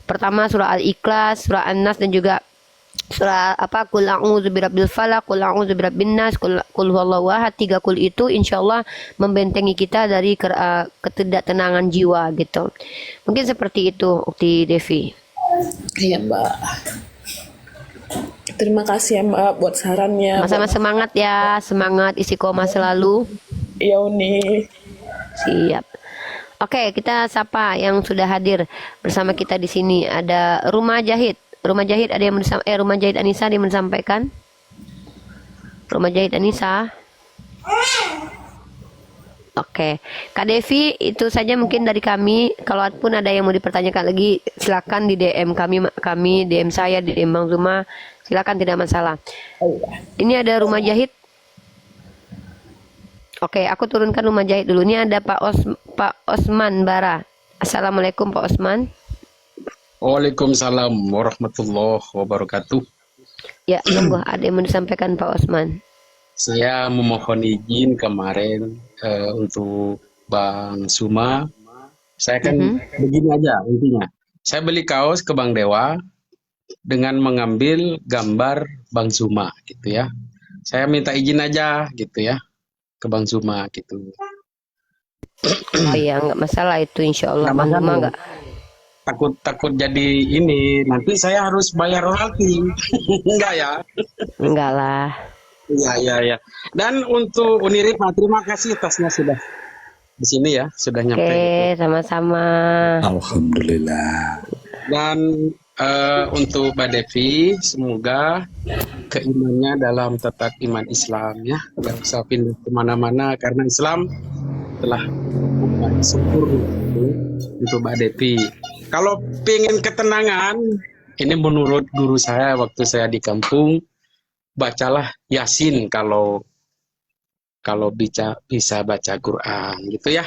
Pertama surah Al-Ikhlas, surah An-Nas, dan juga surah Qul a'udzu birabbil falaq, qul a'udzu birabbin nas, qul huwallahu ahad. 3 kul itu insyaallah membentengi kita dari ketidaktenangan jiwa gitu. Mungkin seperti itu Ukti Devi. Iya Mbak. Terima kasih ya Mbak buat sarannya. Sama-sama semangat ya, semangat istiqomah selalu. Iya Uni. Siap. Oke, kita sapa yang sudah hadir bersama kita di sini. Ada Rumah Jahid. Rumah Jahid ada yang Rumah Jahid Anissa ada yang menyampaikan? Rumah Jahid Anissa. Oke, Kak Devi, itu saja mungkin dari kami. Kalaupun ada yang mau dipertanyakan lagi, silakan di DM kami DM saya, di DM Bang Zuma, silakan, tidak masalah. Ini ada Rumah Jahid. Oke, aku turunkan Rumah Jahid dulu. Ini ada Pak Osman Bara. Assalamualaikum Pak Osman. Waalaikumsalam warahmatullahi wabarakatuh. Ya, monggo, ada yang mau disampaikan Pak Osman. Saya memohon izin kemarin untuk Bang Suma. Saya kan begini aja intinya. Saya beli kaos ke Bang Dewa dengan mengambil gambar Bang Suma gitu ya. Saya minta izin aja gitu ya ke Bang Suma gitu. Oh iya, nggak masalah itu, insya Allah Bang Suma nggak. Takut jadi ini, nanti saya harus bayar royalti. Enggak ya? Enggak lah. Ya. Dan untuk Unirifa, terima kasih tasnya sudah di sini ya, sudah nyampe. Oke, sama-sama. Alhamdulillah. Dan untuk Mbak Devi, semoga keimannya dalam tetap iman Islam ya, nggak usah pindah kemana-mana karena Islam telah membuat sempurna untuk Mbak Devi. Kalau pengen ketenangan, ini menurut guru saya waktu saya di kampung, bacalah Yasin kalau bisa baca Quran gitu ya.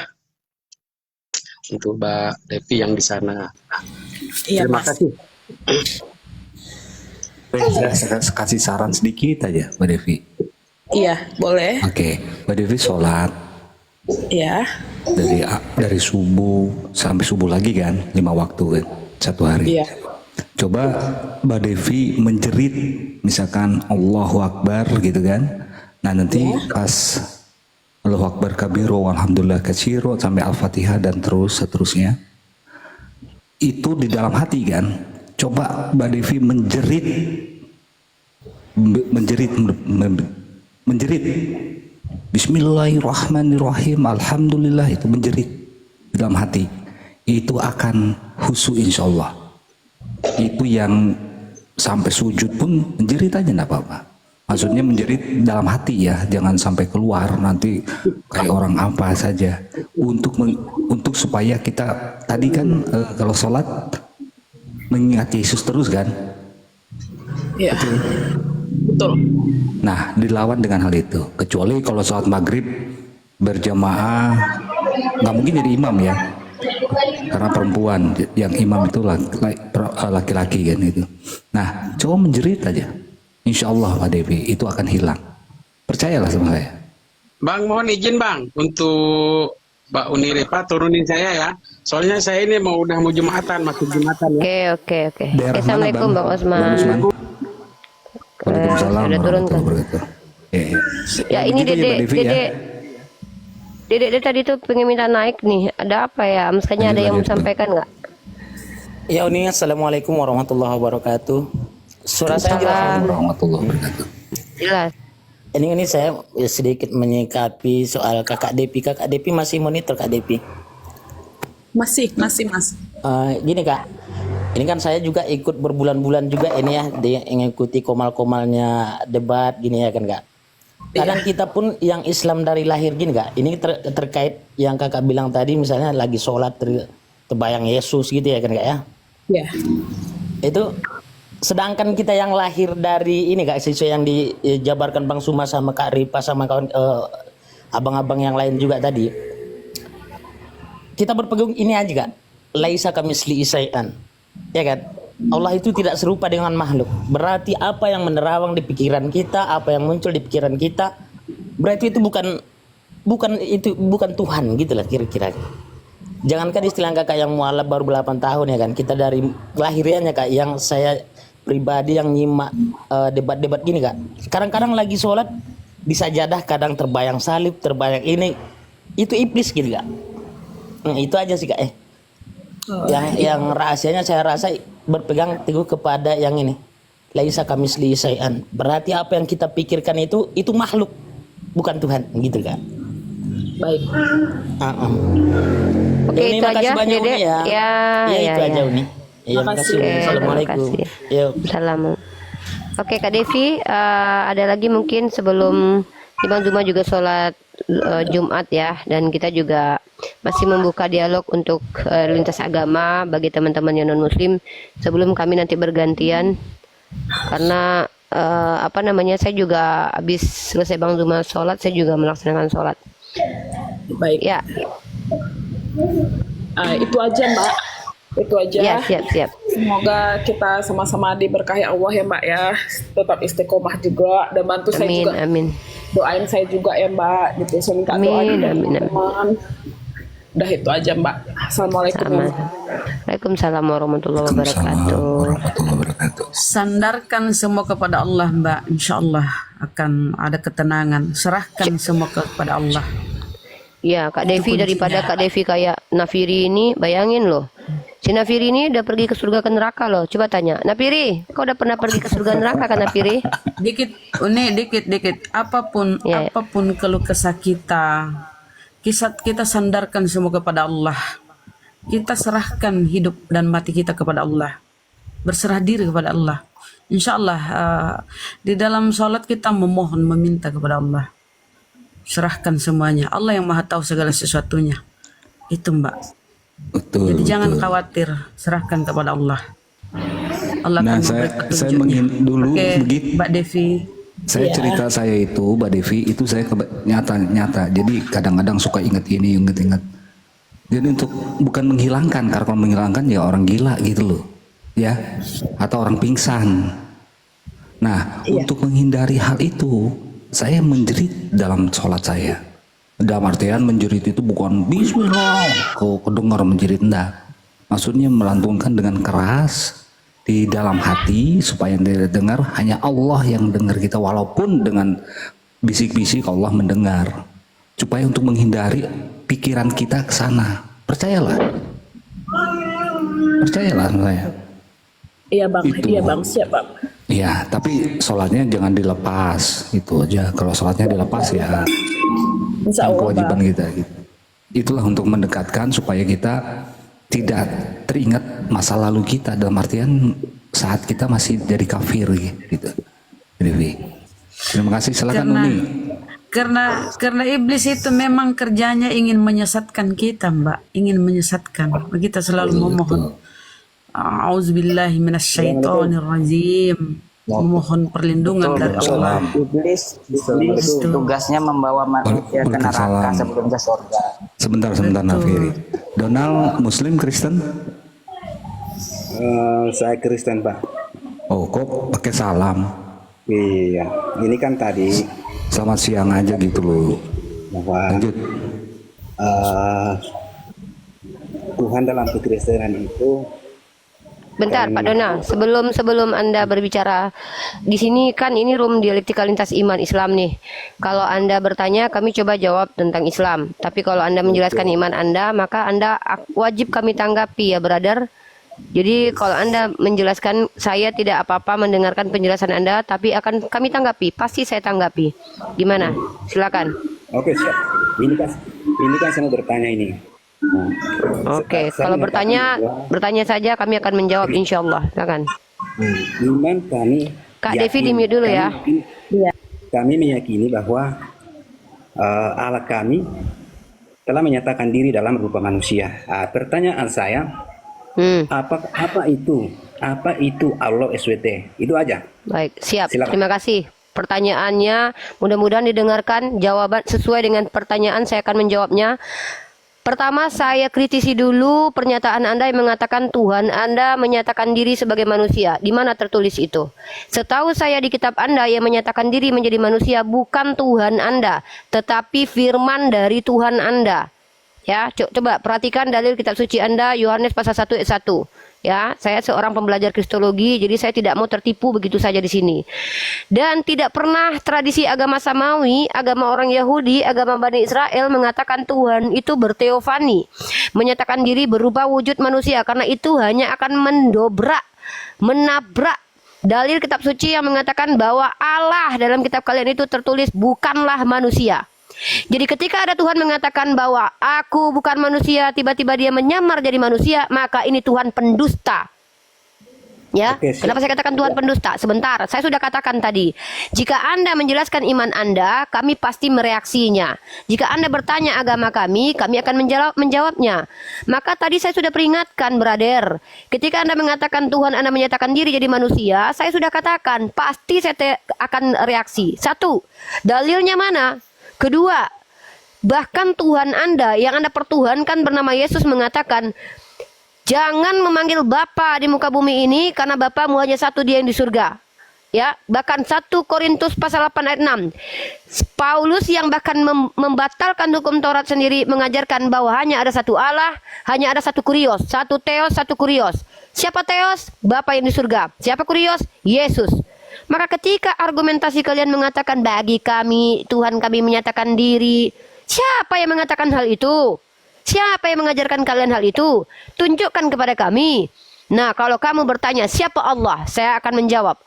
Untuk Mbak Devi yang di sana. Iya Terima Mas. kasih. Saya kasih saran sedikit aja, Mbak Devi. Iya, boleh. Oke, Mbak Devi sholat Iya. dari subuh sampai subuh lagi kan, 5 waktu kan, 1 hari. Iya. Coba Mbak Devi menjerit, misalkan Allahu Akbar gitu kan. Nah nanti pas Allahu Akbar kabiru, alhamdulillah katsiro, sampai Al-Fatihah dan seterusnya. Itu di dalam hati kan. Coba Mbak Devi menjerit. Bismillahirrahmanirrahim, alhamdulillah, itu menjerit di dalam hati. Itu akan khusyuk insya Allah. Itu yang sampai sujud pun menjerit aja enggak apa-apa. Maksudnya menjerit dalam hati ya, jangan sampai keluar nanti kayak orang apa saja. Untuk supaya kita tadi kan kalau sholat mengingat Yesus terus kan. Iya. Betul. Nah, dilawan dengan hal itu. Kecuali kalau sholat maghrib berjamaah, nggak mungkin jadi imam ya. Karena perempuan, yang imam itu laki-laki kan itu. Nah, coba menjerit aja. Insya Allah Pak Devi, itu akan hilang. Percayalah sama saya. Bang, mohon izin Bang untuk Mbak Unirifa turunin saya ya. Soalnya saya ini udah mau Jumatan, masuk Jumatan ya. Oke. Daerah mana, Assalamualaikum Bang? Bang Osman. Bang Osman. Waalaikumsalam Sudah turun kan? warahmatullahi wabarakatuh. Ya ini begitu ya, Mbak Devi, ya. Dede tadi tuh pengen minta naik nih. Ada apa ya? Misalnya ada yang mau Lanjut, Bang. sampaikan nggak? Ya Uni, Assalamualaikum warahmatullahi wabarakatuh. Suara saya jelas. Salam. Warahmatullahi wabarakatuh. Jelas. Ini saya sedikit menyikapi soal Kakak Depi. Kakak Depi masih monitor Kak Depi. Masih Mas. Gini Kak, ini kan saya juga ikut berbulan-bulan juga ini ya, dia mengikuti komal-komalnya debat gini ya kan Kak. Kadang kita pun yang Islam dari lahir gini kak, ini terkait yang kakak bilang tadi, misalnya lagi sholat terbayang Yesus gitu ya kan kak ya. Ya. Itu sedangkan kita yang lahir dari ini kak, sesuai yang dijabarkan Bang Suma sama Kak Ripa sama kawan abang-abang yang lain juga tadi. Kita berpegang ini aja kak, laisa kamisli isai'an, ya kan? Allah itu tidak serupa dengan makhluk. Berarti apa yang menerawang di pikiran kita, apa yang muncul di pikiran kita, berarti itu bukan Tuhan gitu lah kira-kira. Jangankan istilah kakak yang mualaf baru 8 tahun ya kan. Kita dari kelahirannya kak, yang saya pribadi yang nyimak debat-debat gini kak. Kadang-kadang lagi sholat di sajadah kadang terbayang salib, terbayang ini. Itu iblis gitu kak. Itu aja sih kak. Yang rahasianya saya rasa berpegang teguh kepada yang ini, laisa kamisli syai'an. Berarti apa yang kita pikirkan itu makhluk, bukan Tuhan gitu kan. Baik. Oke, itu aja banyak Dede. Uni, ya. Itu aja Uni. Iya, makasih. Assalamualaikum. Yuk. Salam. Oke Kak Devi, ada lagi mungkin sebelum Imam Zuma juga sholat Jumat ya, dan kita juga masih membuka dialog untuk lintas agama bagi teman-teman yang non muslim sebelum kami nanti bergantian, karena saya juga habis selesai Bang Zuma sholat, saya juga melaksanakan sholat. Baik. Ya. Itu aja Mbak. Itu aja. Ya, siap. Semoga kita sama-sama diberkahi Allah ya Mbak ya. Tetap istiqomah juga, dan bantu saya juga. Amin. Doain saya juga ya Mbak, gitu. Saya minta doa juga teman-teman. Udah itu aja Mbak. Assalamualaikum. Waalaikumsalam warahmatullahi wabarakatuh. Sandarkan semua kepada Allah Mbak, insya Allah akan ada ketenangan. Serahkan semua kepada Allah. Ya Kak Devi, daripada Kak Devi kayak Nafiri ini, bayangin loh, si Nafiri ini udah pergi ke surga ke neraka loh. Coba tanya Nafiri, kau udah pernah pergi ke surga neraka kan Nafiri? Dikit. Apapun keluh kesah kita sandarkan semua kepada Allah. Kita serahkan hidup dan mati kita kepada Allah. Berserah diri kepada Allah. Insya Allah di dalam sholat kita memohon, meminta kepada Allah. Serahkan semuanya. Allah yang maha tahu segala sesuatunya. Itu Mbak. Betul. Jadi jangan khawatir, serahkan kepada Allah. Allah Nah, akan saya petunjuknya. dulu Oke, begitu. Mbak Devi. Saya cerita saya itu, Mbak Devi, itu saya nyata. Jadi kadang-kadang suka ingat. Jadi untuk bukan menghilangkan, karena kalau menghilangkan ya orang gila gitu loh, ya, atau orang pingsan. Nah, untuk menghindari hal itu, saya menjerit dalam sholat saya. Dalam artian menjerit itu bukan Bismillah, kedengar menjerit, enggak. Maksudnya melantunkan dengan keras di dalam hati supaya yang tidak dengar hanya Allah yang dengar kita, walaupun dengan bisik-bisik Allah mendengar, supaya untuk menghindari pikiran kita ke sana. Percayalah saya. Iya Bang, Itu. iya Bang, siap Bang. Iya, tapi sholatnya jangan dilepas, itu aja. Kalau sholatnya dilepas ya Insya Allah, kewajiban Bang. kita gitu. Itulah untuk mendekatkan supaya kita tidak teringat masa lalu kita, dalam artian saat kita masih jadi kafir gitu. Jadi, terima kasih, silakan Uni. Karena iblis itu memang kerjanya ingin menyesatkan kita Mbak, ingin menyesatkan. Kita selalu memohon A'udzubillahi minasyaitonirrajim, memohon perlindungan dari Allah. Iblis tugasnya membawa manusia ke neraka sebelum ke surga. Sebentar Nafiri. Donald Muslim Kristen? Saya Kristen Pak. Oh, kok pakai salam? Iya, ini kan tadi Selamat siang aja gitu loh. bahwa Lanjut. Tuhan dalam kekristenan itu. Bentar Pak Donald, sebelum Anda berbicara, di sini kan ini room dialektika lintas iman Islam nih. Kalau Anda bertanya, kami coba jawab tentang Islam. Tapi kalau Anda menjelaskan iman Anda, maka Anda wajib kami tanggapi ya, brother. Jadi kalau Anda menjelaskan, saya tidak apa-apa mendengarkan penjelasan Anda, tapi akan kami tanggapi, pasti saya tanggapi. Gimana? Silakan. Oke, siap. Ini kan saya mau bertanya ini. Nah, Oke, saya kalau mengatakan bahwa bertanya saja kami akan menjawab insya Allah. Silakan. iman kami. Kak yakin, Devi di mute dulu ya. kami- kami meyakini bahwa Allah kami telah menyatakan diri dalam rupa manusia. Pertanyaan saya, apa itu Allah SWT? Itu aja. Baik, siap. Silakan. Terima kasih. Pertanyaannya mudah-mudahan didengarkan. Jawaban sesuai dengan pertanyaan saya akan menjawabnya. Pertama, saya kritisi dulu pernyataan Anda yang mengatakan Tuhan Anda menyatakan diri sebagai manusia. Di mana tertulis itu? Setahu saya di kitab Anda yang menyatakan diri menjadi manusia bukan Tuhan Anda, tetapi firman dari Tuhan Anda. Ya, coba perhatikan dalil kitab suci Anda, Yohanes pasal 1 ayat 1. Ya, saya seorang pembelajar Kristologi, jadi saya tidak mau tertipu begitu saja di sini. Dan tidak pernah tradisi agama Samawi, agama orang Yahudi, agama Bani Israel mengatakan Tuhan itu berteofani, menyatakan diri berupa wujud manusia, karena itu hanya akan menabrak dalil kitab suci yang mengatakan bahwa Allah dalam kitab kalian itu tertulis bukanlah manusia. Jadi ketika ada Tuhan mengatakan bahwa aku bukan manusia, tiba-tiba dia menyamar jadi manusia, maka ini Tuhan pendusta. Ya, Oke, siap. kenapa saya katakan Tuhan pendusta? Sebentar, saya sudah katakan tadi. Jika Anda menjelaskan iman Anda, kami pasti mereaksinya. Jika Anda bertanya agama kami akan menjawabnya. Maka tadi saya sudah peringatkan, brother. Ketika Anda mengatakan Tuhan Anda menyatakan diri jadi manusia, saya sudah katakan pasti saya akan reaksi. Satu, dalilnya mana? Kedua, bahkan Tuhan Anda yang Anda pertuhankan bernama Yesus mengatakan, jangan memanggil Bapa di muka bumi ini karena Bapamu hanya satu, Dia yang di surga. Ya, bahkan 1 Korintus pasal 8 ayat 6. Paulus yang bahkan membatalkan hukum Taurat sendiri mengajarkan bahwa hanya ada satu Allah, hanya ada satu kurios, satu Theos, satu kurios. Siapa Theos? Bapa yang di surga. Siapa kurios? Yesus. Maka ketika argumentasi kalian mengatakan bagi kami, Tuhan kami menyatakan diri, siapa yang mengatakan hal itu? Siapa yang mengajarkan kalian hal itu? Tunjukkan kepada kami. Nah, kalau kamu bertanya siapa Allah, saya akan menjawab.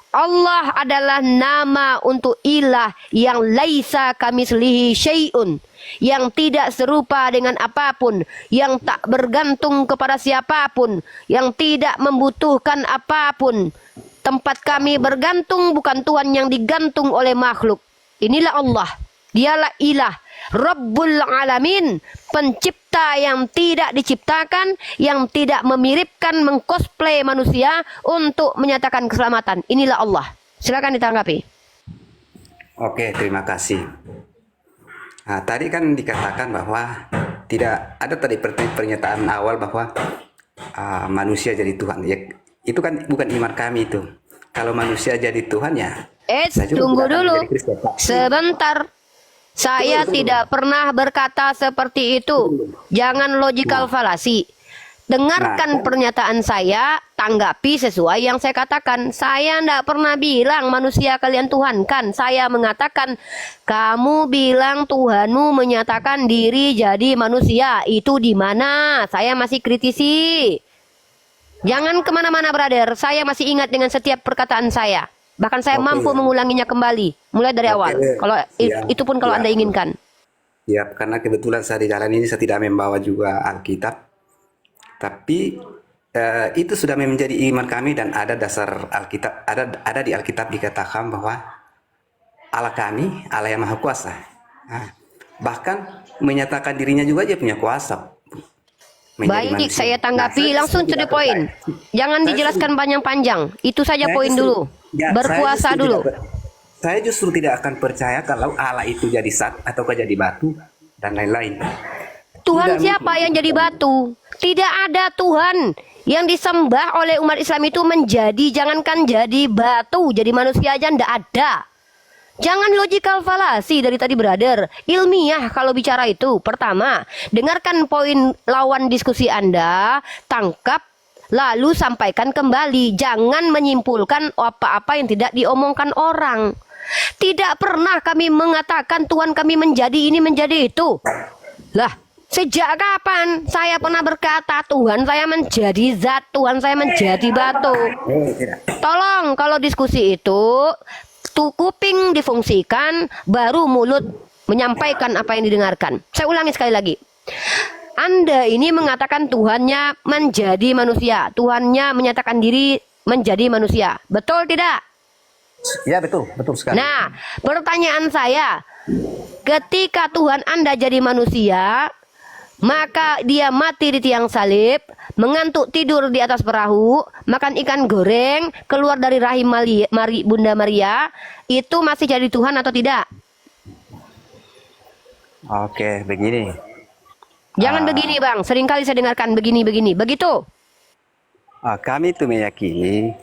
Allah adalah nama untuk ilah yang laisa kamislihi syai'un, yang tidak serupa dengan apapun, yang tak bergantung kepada siapapun, yang tidak membutuhkan apapun. Tempat kami bergantung bukan Tuhan yang digantung oleh makhluk. Inilah Allah. Dialah ilah. Rabbul Alamin. Pencipta yang tidak diciptakan, yang tidak memiripkan, mengcosplay manusia untuk menyatakan keselamatan. Inilah Allah. Silakan ditanggapi. Oke, terima kasih. Nah, tadi kan dikatakan bahwa tidak ada tadi pernyataan awal bahwa manusia jadi Tuhan. Ya, itu kan bukan iman kami itu. Kalau manusia jadi Tuhan ya. Tunggu dulu. Sebentar. Saya tidak pernah berkata seperti itu. Jangan logical fallacy. Dengarkan pernyataan saya, tanggapi sesuai yang saya katakan. Saya tidak pernah bilang manusia kalian Tuhan kan. Saya mengatakan kamu bilang Tuhanmu menyatakan diri jadi manusia. Itu di mana? Saya masih kritisi. Jangan kemana-mana, brother. Saya masih ingat dengan setiap perkataan saya. Bahkan saya mampu mengulanginya kembali, mulai dari awal. Kalau itu pun kalau Anda inginkan. Ya, karena kebetulan saya di jalan ini saya tidak membawa juga Alkitab. Tapi itu sudah menjadi iman kami dan ada dasar Alkitab, ada di Alkitab dikatakan bahwa Allah kami, Allah yang Maha Kuasa. Nah, bahkan menyatakan dirinya juga dia punya kuasa. Baik, saya tanggapi langsung to the point. Jangan dijelaskan panjang-panjang. Itu saja poin dulu. Berkuasa dulu. Saya justru tidak akan percaya kalau Allah itu jadi zat atau jadi batu dan lain-lain. Tuhan siapa yang jadi batu? Tidak ada Tuhan yang disembah oleh umat Islam itu jangankan jadi batu, jadi manusia aja ndak ada. Jangan logical fallacy dari tadi, brother. Ilmiah kalau bicara itu. Pertama, dengarkan poin lawan diskusi Anda, tangkap, lalu sampaikan kembali. Jangan menyimpulkan apa-apa yang tidak diomongkan orang. Tidak pernah kami mengatakan Tuhan kami menjadi ini, menjadi itu. Lah, sejak kapan saya pernah berkata Tuhan saya menjadi zat, Tuhan saya menjadi batu? Tolong kalau diskusi itu kuping difungsikan, baru mulut menyampaikan apa yang didengarkan. Saya ulangi sekali lagi. Anda ini mengatakan Tuhannya menjadi manusia. Tuhannya menyatakan diri menjadi manusia. Betul tidak? Ya betul, betul sekali. Nah, pertanyaan saya, ketika Tuhan Anda jadi manusia, maka dia mati di tiang salib, mengantuk tidur di atas perahu, makan ikan goreng, keluar dari rahim Bunda Maria, itu masih jadi Tuhan atau tidak? Oke, begini. Jangan begini Bang, seringkali saya dengarkan begini-begini, begitu? Kami itu meyakini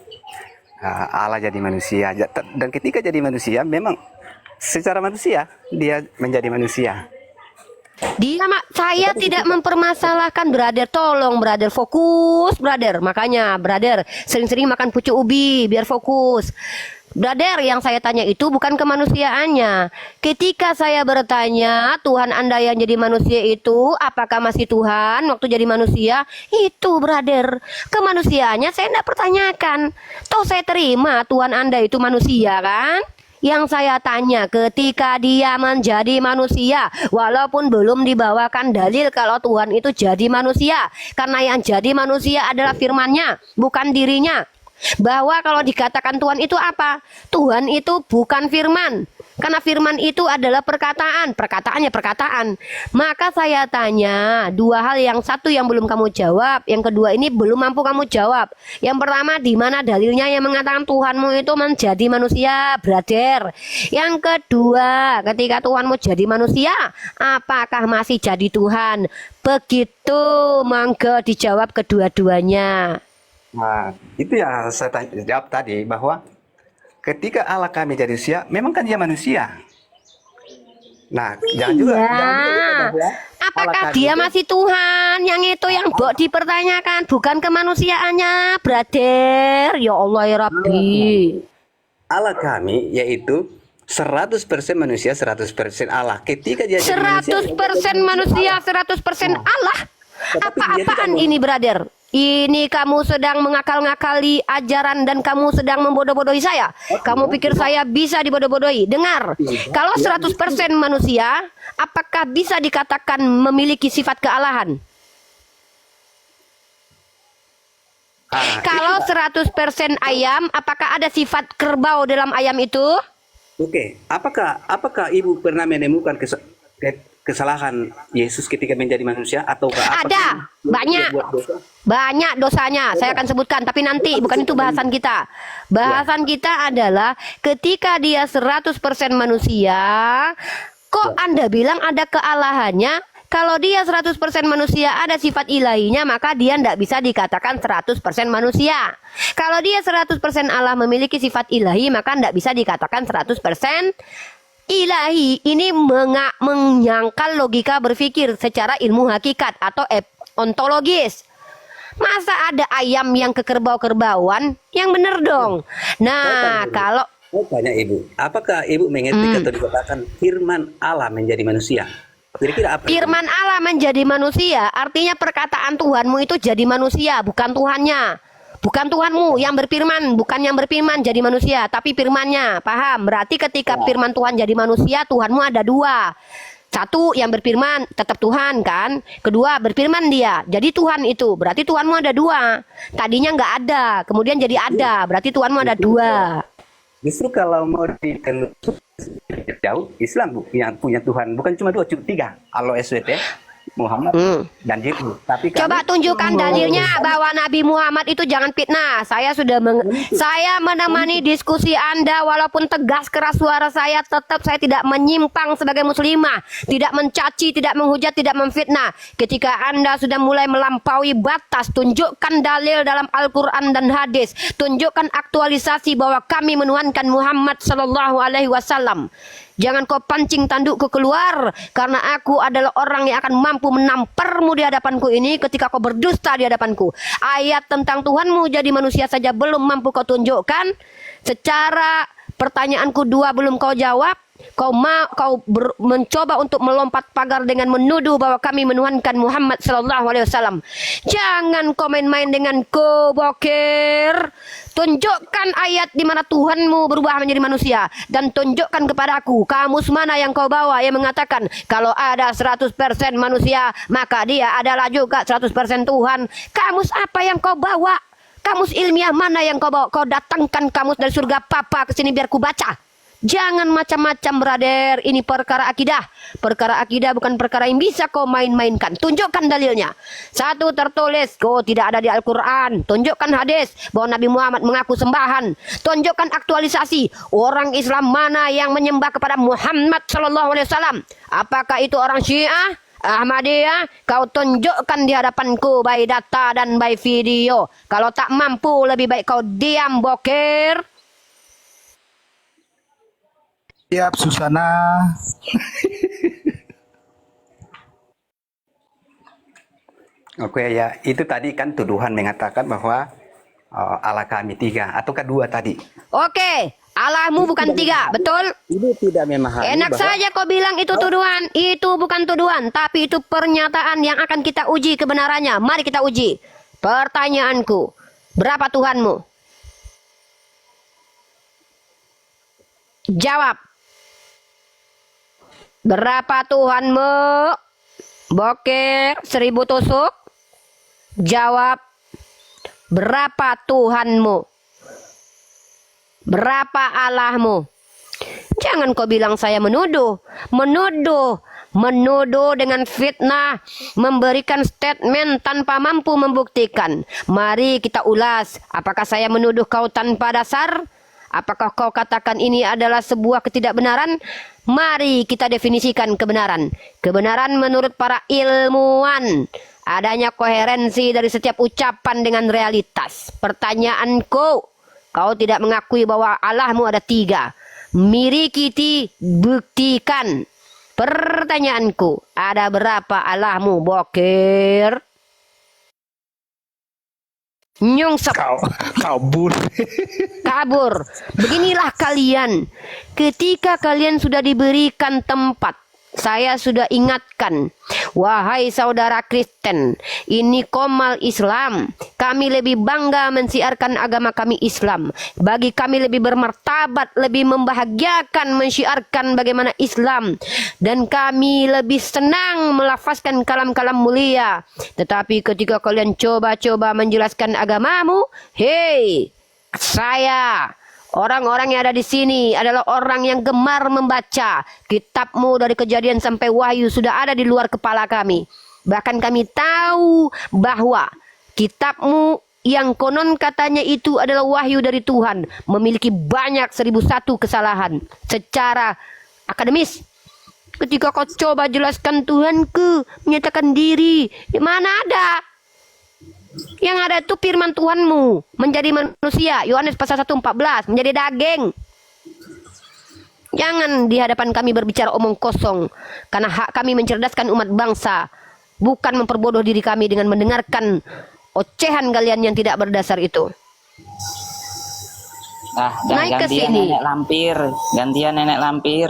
Allah jadi manusia, dan ketika jadi manusia memang secara manusia dia menjadi manusia. Saya tidak mempermasalahkan, brother. Tolong, brother, fokus, brother. Makanya, brother, sering-sering makan pucuk ubi biar fokus. Brother, yang saya tanya itu bukan kemanusiaannya. Ketika saya bertanya, Tuhan Anda yang jadi manusia itu apakah masih Tuhan waktu jadi manusia? Itu, brother. Kemanusiaannya saya tidak pertanyakan. Toh saya terima Tuhan Anda itu manusia, kan? Yang saya tanya, ketika dia menjadi manusia, walaupun belum dibawakan dalil kalau Tuhan itu jadi manusia, karena yang jadi manusia adalah firman-Nya, bukan dirinya. Bahwa kalau dikatakan Tuhan itu apa? Tuhan itu bukan firman, karena firman itu adalah perkataan, perkataannya perkataan. Maka saya tanya dua hal, yang satu yang belum kamu jawab, yang kedua ini belum mampu kamu jawab. Yang pertama, di mana dalilnya yang mengatakan Tuhanmu itu menjadi manusia, brother? Yang kedua, ketika Tuhanmu jadi manusia, apakah masih jadi Tuhan? Begitu, monggo dijawab kedua-duanya. Nah, itu yang saya jawab tadi, bahwa ketika Allah kami jadi manusia, memang kan dia manusia. Nah, jangan juga bahwa apakah dia masih Tuhan? Yang itu yang Bok dipertanyakan, bukan kemanusiaannya, brother. Ya Allah ya Rabbi. Allah kami yaitu 100% manusia, 100% Allah. Ketika dia jadi 100% manusia, 100% Allah. Apa-apaan ini, brother? Ini kamu sedang mengakal-ngakali ajaran dan kamu sedang membodoh-bodohi saya. Kamu pikir saya bisa dibodoh-bodohi? Dengar, kalau 100% manusia, apakah bisa dikatakan memiliki sifat kealahan? Kalau 100% ayam, apakah ada sifat kerbau dalam ayam itu? Oke, apakah Ibu pernah menemukan kesalahan Yesus ketika menjadi manusia, atau ada banyak dosanya? Saya akan sebutkan, tapi nanti, bukan itu bahasan kita. Bahasan kita adalah ketika dia 100% manusia, kok Anda bilang ada kealahannya? Kalau dia 100% manusia, ada sifat ilahinya, maka dia tidak bisa dikatakan 100% manusia. Kalau dia 100% Allah memiliki sifat ilahi, maka tidak bisa dikatakan 100% ilahi. Ini menyangkal logika berpikir secara ilmu hakikat atau ontologis. Masa ada ayam yang kekerbau-kerbauan? Yang benar dong. Nah, kalau tanya Ibu, apakah Ibu mengerti atau dikatakan firman Allah menjadi manusia? Kira-kira apa? Firman Allah menjadi manusia artinya perkataan Tuhanmu itu jadi manusia, bukan Tuhannya. Bukan Tuhanmu yang berfirman, bukan yang berfirman jadi manusia, tapi firmannya. Paham? Berarti ketika firman Tuhan jadi manusia, Tuhanmu ada dua. Satu, yang berfirman tetap Tuhan kan. Kedua, berfirman dia, jadi Tuhan itu. Berarti Tuhanmu ada dua. Tadinya nggak ada, kemudian jadi ada. Berarti Tuhanmu ada dua. Justru kalau mau ditelusuri jauh, Islam yang punya Tuhan bukan cuma dua, tiga. Allah SWT, Muhammad, dan Jibril. Tapi coba tunjukkan dalilnya bahwa Nabi Muhammad itu jangan fitnah. Saya sudah saya menemani diskusi Anda, walaupun tegas keras suara saya, tetap saya tidak menyimpang sebagai muslimah, tidak mencaci, tidak menghujat, tidak memfitnah. Ketika Anda sudah mulai melampaui batas, tunjukkan dalil dalam Al-Quran dan hadis, tunjukkan aktualisasi bahwa kami menuhankan Muhammad Sallallahu Alaihi Wasallam. Jangan kau pancing tandukku keluar, karena aku adalah orang yang akan mampu menamparmu di hadapanku ini ketika kau berdusta di hadapanku. Ayat tentang Tuhanmu jadi manusia saja belum mampu kau tunjukkan. Secara pertanyaanku dua belum kau jawab. Kau mencoba untuk melompat pagar dengan menuduh bahwa kami menuhankan Muhammad Sallallahu Alaihi Wasallam. Jangan kau main-main dengan Bokir. Tunjukkan ayat di mana Tuhanmu berubah menjadi manusia, dan tunjukkan kepadaku kamus mana yang kau bawa yang mengatakan kalau ada 100% manusia maka dia adalah juga 100% Tuhan. Kamus apa yang kau bawa? Kamus ilmiah mana yang kau bawa? Kau datangkan kamus dari surga papa ke sini biar ku baca. Jangan macam-macam, brother. Ini perkara akidah. Perkara akidah bukan perkara yang bisa kau main-mainkan. Tunjukkan dalilnya. Satu, tertulis, tidak ada di Al-Quran. Tunjukkan hadis bahwa Nabi Muhammad mengaku sembahan. Tunjukkan aktualisasi. Orang Islam mana yang menyembah kepada Muhammad SAW? Apakah itu orang Syiah? Ahmadiyah? Kau tunjukkan di hadapanku by data dan by video. Kalau tak mampu, lebih baik kau diam, bokir. Siap, Susana. Oke ya, itu tadi kan tuduhan mengatakan bahwa Allah kami 3 atau kedua tadi. Oke, Allahmu bukan 3, betul? Ini tidak memahami Enak bahwa saja kau bilang itu tuduhan. Itu bukan tuduhan, tapi itu pernyataan yang akan kita uji kebenarannya. Mari kita uji. Pertanyaanku, berapa Tuhanmu? Jawab. Berapa Tuhanmu? Bokir 1000 tusuk. Jawab. Berapa Tuhanmu? Berapa Allahmu? Jangan kau bilang saya menuduh. Menuduh dengan fitnah, memberikan statement tanpa mampu membuktikan. Mari kita ulas. Apakah saya menuduh kau tanpa dasar? Apakah kau katakan ini adalah sebuah ketidakbenaran? Mari kita definisikan kebenaran. Kebenaran menurut para ilmuwan adanya koherensi dari setiap ucapan dengan realitas. Pertanyaanku, kau tidak mengakui bahwa Allahmu ada 3. Miri kiti buktikan. Pertanyaanku, ada berapa Allahmu, bokir? Nyungsep. Kabur. Kabur. Beginilah kalian. Ketika kalian sudah diberikan tempat, saya sudah ingatkan, wahai saudara Kristen, ini komal Islam. Kami lebih bangga mensiarkan agama kami Islam. Bagi kami lebih bermartabat, lebih membahagiakan mensiarkan bagaimana Islam. Dan kami lebih senang melafazkan kalam-kalam mulia. Tetapi ketika kalian coba-coba menjelaskan agamamu, hei, saya... Orang-orang yang ada di sini adalah orang yang gemar membaca. Kitabmu dari Kejadian sampai Wahyu sudah ada di luar kepala kami. Bahkan kami tahu bahwa kitabmu yang konon katanya itu adalah wahyu dari Tuhan memiliki banyak 1001 kesalahan secara akademis. Ketika kau coba jelaskan Tuhanku menyatakan diri, di mana ada? Yang ada itu firman Tuhanmu menjadi manusia. Yohanes pasal 1:14 menjadi daging. Jangan di hadapan kami berbicara omong kosong. Karena hak kami mencerdaskan umat bangsa. Bukan memperbodoh diri kami dengan mendengarkan ocehan kalian yang tidak berdasar itu. Nah, Naik ke gantian sini. nenek lampir. Gantian nenek lampir.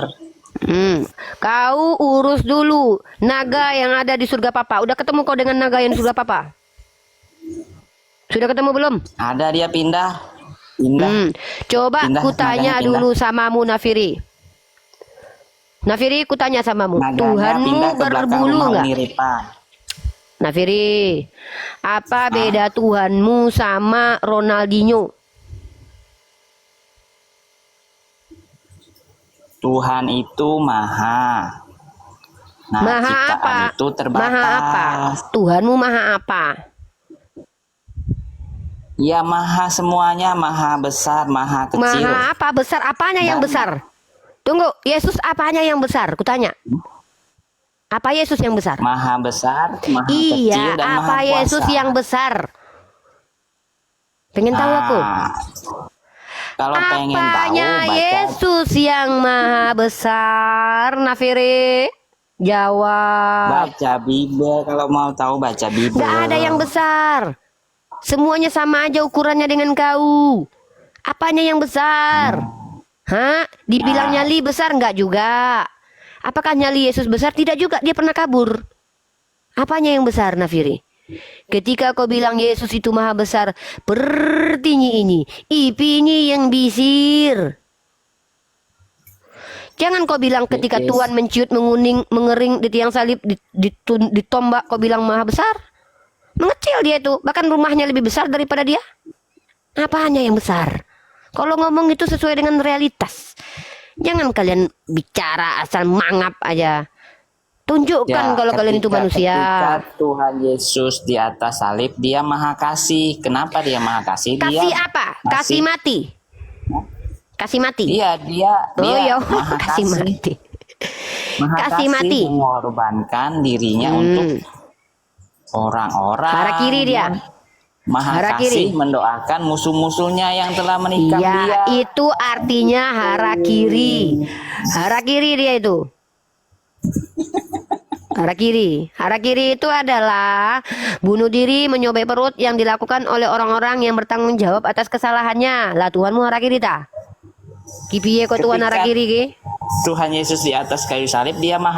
Kau urus dulu naga yang ada di surga papa. Udah ketemu kau dengan naga yang di surga papa? Sudah ketemu belum? Ada dia pindah. Pindah. Coba Pindah, kutanya naganya pindah. dulu samamu Nafiri. Nafiri kutanya samamu. Naganya Tuhanmu pindah ke belakang berbulu rumah nggak? Uni Ripa. Nafiri, apa beda Tuhanmu sama Ronaldinho? Tuhan itu maha. Nah, Maha ciptaan apa? itu terbatas. Maha apa? Tuhanmu maha apa? Ya maha semuanya, maha besar, maha kecil. Maha apa? Besar apanya yang Dan- besar? Tunggu, Yesus apanya yang besar? Kutanya. Apa Yesus yang besar? Maha besar, maha kecil, Iya, dan maha apa kuasa. Yesus yang besar? Pengen tahu aku. Kalau pengen tahu, Apanya baca Yesus yang maha besar, Nafiri? Jawab. baca Bible. Kalau mau tahu baca Bible. Gak ada yang besar. Semuanya sama aja ukurannya dengan kau. Apanya yang besar? Hah? Dibilang nyali besar enggak juga? Apakah nyali Yesus besar? Tidak juga, dia pernah kabur. Apanya yang besar, Nafiri? Ketika kau bilang Yesus itu maha besar, berarti ini, ipinya yang bisir. Jangan kau bilang ketika Yes. Tuhan menciut, menguning, mengering di tiang salib, ditombak, kau bilang maha besar. Mengecil dia itu, bahkan rumahnya lebih besar daripada dia. Apanya yang besar? Kalau ngomong itu sesuai dengan realitas. Jangan kalian bicara asal mangap aja. Tunjukkan kalau kalian itu manusia. Ketika Tuhan Yesus di atas salib, dia maha kasih. Kenapa dia maha kasih? Kasih Dia apa? Kasih mati. Kasih mati. dia Oh ya, maha kasih mati. maha Kasih mati. mengorbankan dirinya untuk orang-orang. Harakiri dia. Maha Harakiri. kasih mendoakan musuh-musuhnya yang telah menikam dia. Ya, itu artinya harakiri. Harakiri dia itu. Harakiri. Harakiri itu adalah bunuh diri, menyobai perut yang dilakukan oleh orang-orang yang bertanggung jawab atas kesalahannya. Lah Tuhanmu harakiri ta? Kipiye kok Tuhan Ketika harakiri ki? Tuhan Yesus di atas kayu salib, dia maha